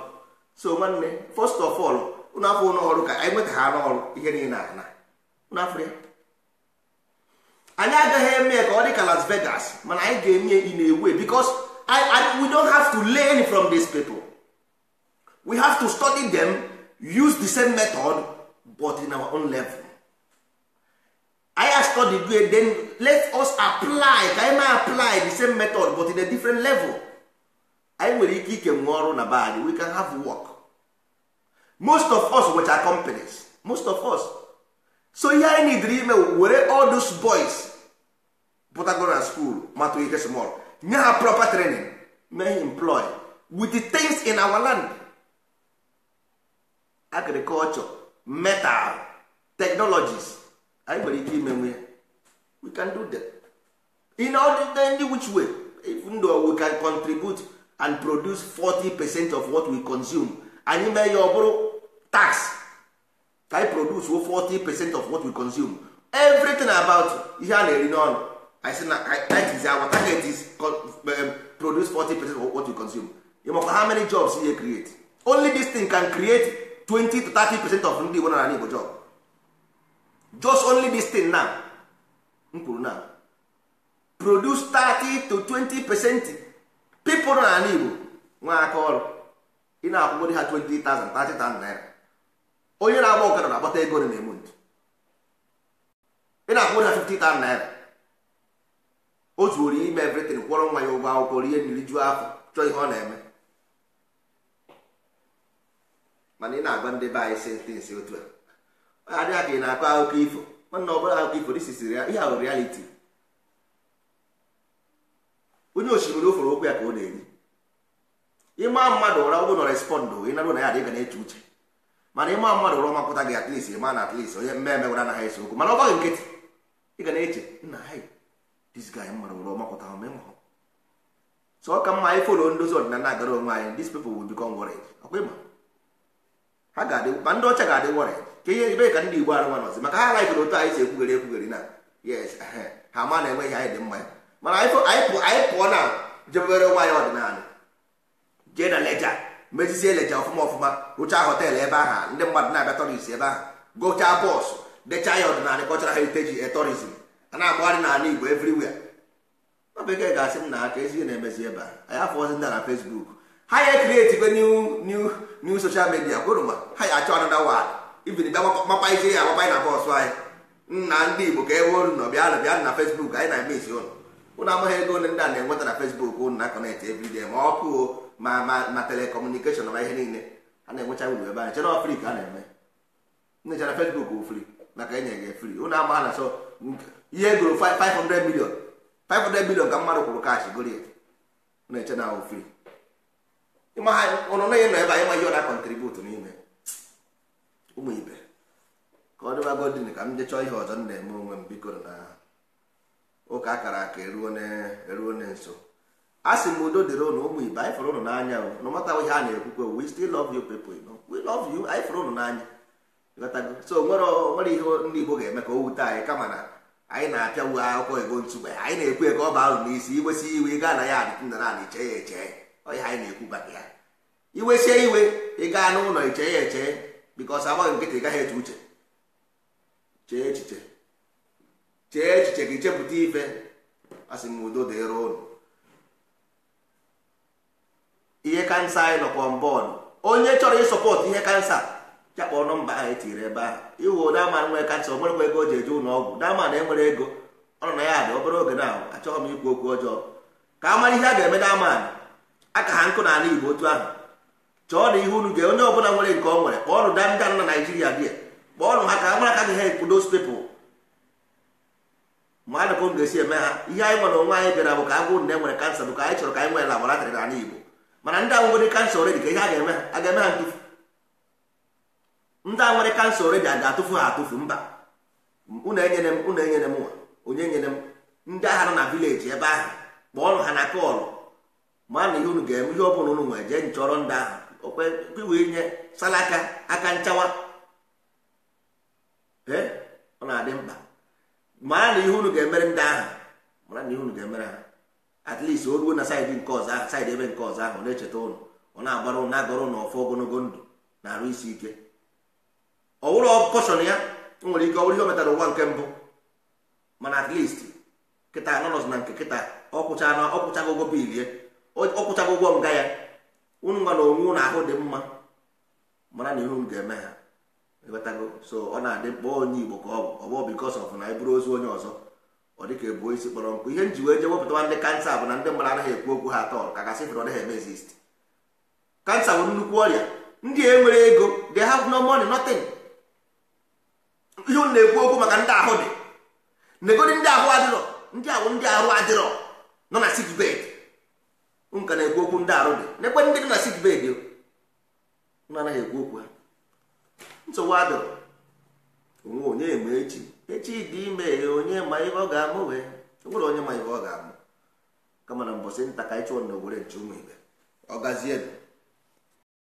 A: So nwanne, first of all, unu afọ ụlọ ọrụ ka anyị nweta ha n'ọrụ ihe niile na unu afọ ya. Anyị agaghị eme ka ọ dị ka Las Vegas, mana anyị ga-eme in a way because we don't have to learn from these people. We have to study them, use the same method but in our own level. I have studied it, then let us apply, ka anyị apply the same method but in a different level. Anyị nwere ike ike nwe ọrụ na bad, we can have work. Most of us with our companies, most of us. So ihe anyị need ime were all those boys pụtagoro na school matụ ike small, nye ha proper training, may employ with the things in our land, agriculture, metal, technologies. Anyị nwere ike ime nwe, we can do that in any which way. Even though we can contribute and produce 40% of what we consume, anyị mee ya ọ bụrụ tax ka anyị produce 40% of what we consume. Everything about ihe a na-eri n'ọnụ, I say that is our target is produce 40% of what we consume. You know how many jobs you create? Only this thing can create 20 to 30% of ndị Igbo na Igbo job. Just only this thing now, now produce 30 to 20% people na Igbo nwa aka ọrụ. Ị na-akwụgodi ha 20,000, 30,000 naira. Onye na-agba ọkara na-agbata ego na emont. Ị na-akwụgodi ha 50,000 naira. O zuoro ime everything, kwọrọ nwa ya ụgwọ akwụkwọ, rie nri, juo afọ, chọọ ihe ọ na-eme. Mana ị na-agwa ndị be anyị sentensị otu a, adịghị ka ị na-akọ akụkọ ifo. Mana ọ bụla akụkọ ifo, this is ihe ahụ reality. Onye osimiri ofere okwu ya ka ọ na-eri. Ịma mmadụ ụra ụgbọ nọ respond, ị narụ na ya adịga na-eche uche. Mana ịma mmadụ ụra ọmapụta gị at least, ịma na at least onye mmemme gwara anaghị ese okwu. Mana ọ gbaghị nkịtị, ị ga na-eche nna ha this guy mmadụ ụra ọmapụta ha meme ha. So ọ ka mma anyị folo ndozi ọdịnala agara onwe anyị, these people will become worried. Ọkwa ịma ha ga-adị, ma ndị ọcha ga-adị worried ka ihe ebe ka ndị Igbo arụ nwa nọzi, maka ha laikere otu anyị si ekwugheri na yes ha ma na-enwe ihe anyị dị mma ya. Mana anyị pụọ na jebere nwaanyị ọdịnala, jee na leja, mezisie leja ọfụma, rụchaa họteelụ ebe ahụ, ndị mmadụ na-abịa tọrist ebe ahụ, gochaa bọọsụ, dechaa ya ọdịnala cultural heritage tourism, a na-agbagharị n'ala Igbo everywhere. Ọ bekee ga-asị m na aka ezi na-emezi ebe a, anyị afọzi ndị na Facebook, ha ya ekrieti new social media kwuru ma ha ya achọ another one, even bịa mapa isi ya agbapa anyị na bọọsụ anyị nna ndị Igbo ka ewe unu nọ bịa na Facebook anyị na-eme isi ụnụ ụnụ amaghị ego ndị a na-enweta na Facebook ụnụ na connect everyday ma ọkụ ma telecommunication ma ihe niile a na-enwecha uru ebe a nche na Afrịka a na-eme nnecha na Facebook bụ free maka enye gị free ụnụ amaghị na so ihe egoro 500 million ka mmadụ kwụrụ kaachị goro ya na-eche na ahụ free ịma ha ụnụ na-enye nọ ebe anyị ma ihe ọ na-akọntribut n'ime ụmụ ibe ka ọ dịba godin ka m je chọọ ihe ọzọ m na-eme onwe m biko na ụka akara aka eruo na nso a sị m udo dịrị ụnụ ụmụ ibe anyị fụrụ ụnụ n'anya no mata ihe a na-ekwukwe we still love you people we love you anyị fụrụ ụnụ n'anya so nwere ihe ndị Igbo ga-eme ka o wute anyị kama na anyị na-apịa uwe akwụkwọ ego ntụgbe anyị na-ekwu ka ọ baa ahụ n'isi iwesi iwe ị gaa na ya adịtụ na na iche ya eche ọya anyị na-ekwu maka ya iwesie iwe ị gaa n'ụlọ iche ya eche bikọs agbaghị nkịtị ị gaghị eche uche chee echiche ka ichepụta ife asị m udo dịrị ụnụ ihe kansa anyị nọkwa mbọọdụ onye chọrọ ịsọpọtụ ihe kansa chakpọ nọmba ahụ etiri ebe ahụ iwu dama nwere kansa o nwerekwa ego o ji eje ụlọ ọgwụ dama na enwere ego ọ nọ na ya dị obere oge na achọghị m ikwu okwu ọjọọ ka a mara ihe a ga-eme dama aka ha nkụ n'ala Igbo otu ahụ chọọ na ihe unu ga onye ọbụla nwere nke ọ nwere kpọọnụ damda na Naijiria dị kpọọnụ ha ka a mara ka ga help those people ma a m ga-esi eme ha ihe anyị nwere onwe anyị bịara bụ ka agwụ na enwere kansa bụ ka anyị chọrọ ka anyị nwere laboratrị n'ala Igbo mana ndị ahụ nwere kansa oredi ka ihe a ga-eme ha ntụfu ndị a nwere kansa oredi a ga-atụfu ha atụfu mba unu enyere m nwa onye nyere m ndị agha nọ na vileji ebe ahụ kpọọnụ ha na kọọlụ ma na ihe unu ga-eme ihe ọ bụla unu nwere jee nchọrọ ndị ahụ okwe nye salaka aka nchawa ọ na-adị mkpa mara na ihe unu ga-emere ndị ahụ mara na ihe unu ga-emere ha at least o ruo na saịdị nke ọzọ ahụ saịdị ebe nke ọzọ ahụ na-echeta ụnụ ọ na-agbara ụnụ na-agọrọ ụnụ ọfọ ogologo ndụ na arụ isi ike ọ wụrụ pọshọn ya nwere ike ọ bụrụ ihe o metara ụwa nke mbụ mana at least kịta anọnọz na nke kịta ọkwụchago ụgwọ bilie ọkwụchago ụgwọ nga ya unu nwa na onwe ụnụ ahụ dị mma mara na ihe unu ga-eme ha ewetago so ọ na-adị mkpa onye Igbo ka ọ bụ bikos of na eburu ozu onye ọzọ ọ dị ka ebuo isi kpọrọ nkụ ihe nji wee je wepụtawa ndị kansa bụ na ndị mmadụ anaghị ekwu okwu ha atọ ka gasị fere ọ naghị eme exist kansa bụ nnukwu ọrịa ndị a enwere ego they have no money nothing ihe unu na-ekwu okwu maka ndị ahụ dị negodi ndị ahụ adịrọ ndị ahụ ndị arụ adịrọ nọ na sick bed nka na-ekwu okwu ndị arụ dị nekwe ndị dị na sick bed unu anaghị ekwu okwu ha nsogbu adịrọ onwe onye eme echi dị ime onye ma ihe ọ ga-amụ wee nwere onye ma ihe ọ ga-amụ kama na mbọsị nta ka anyị chụọ na ogbere nche ụmụ ibe ọ gazie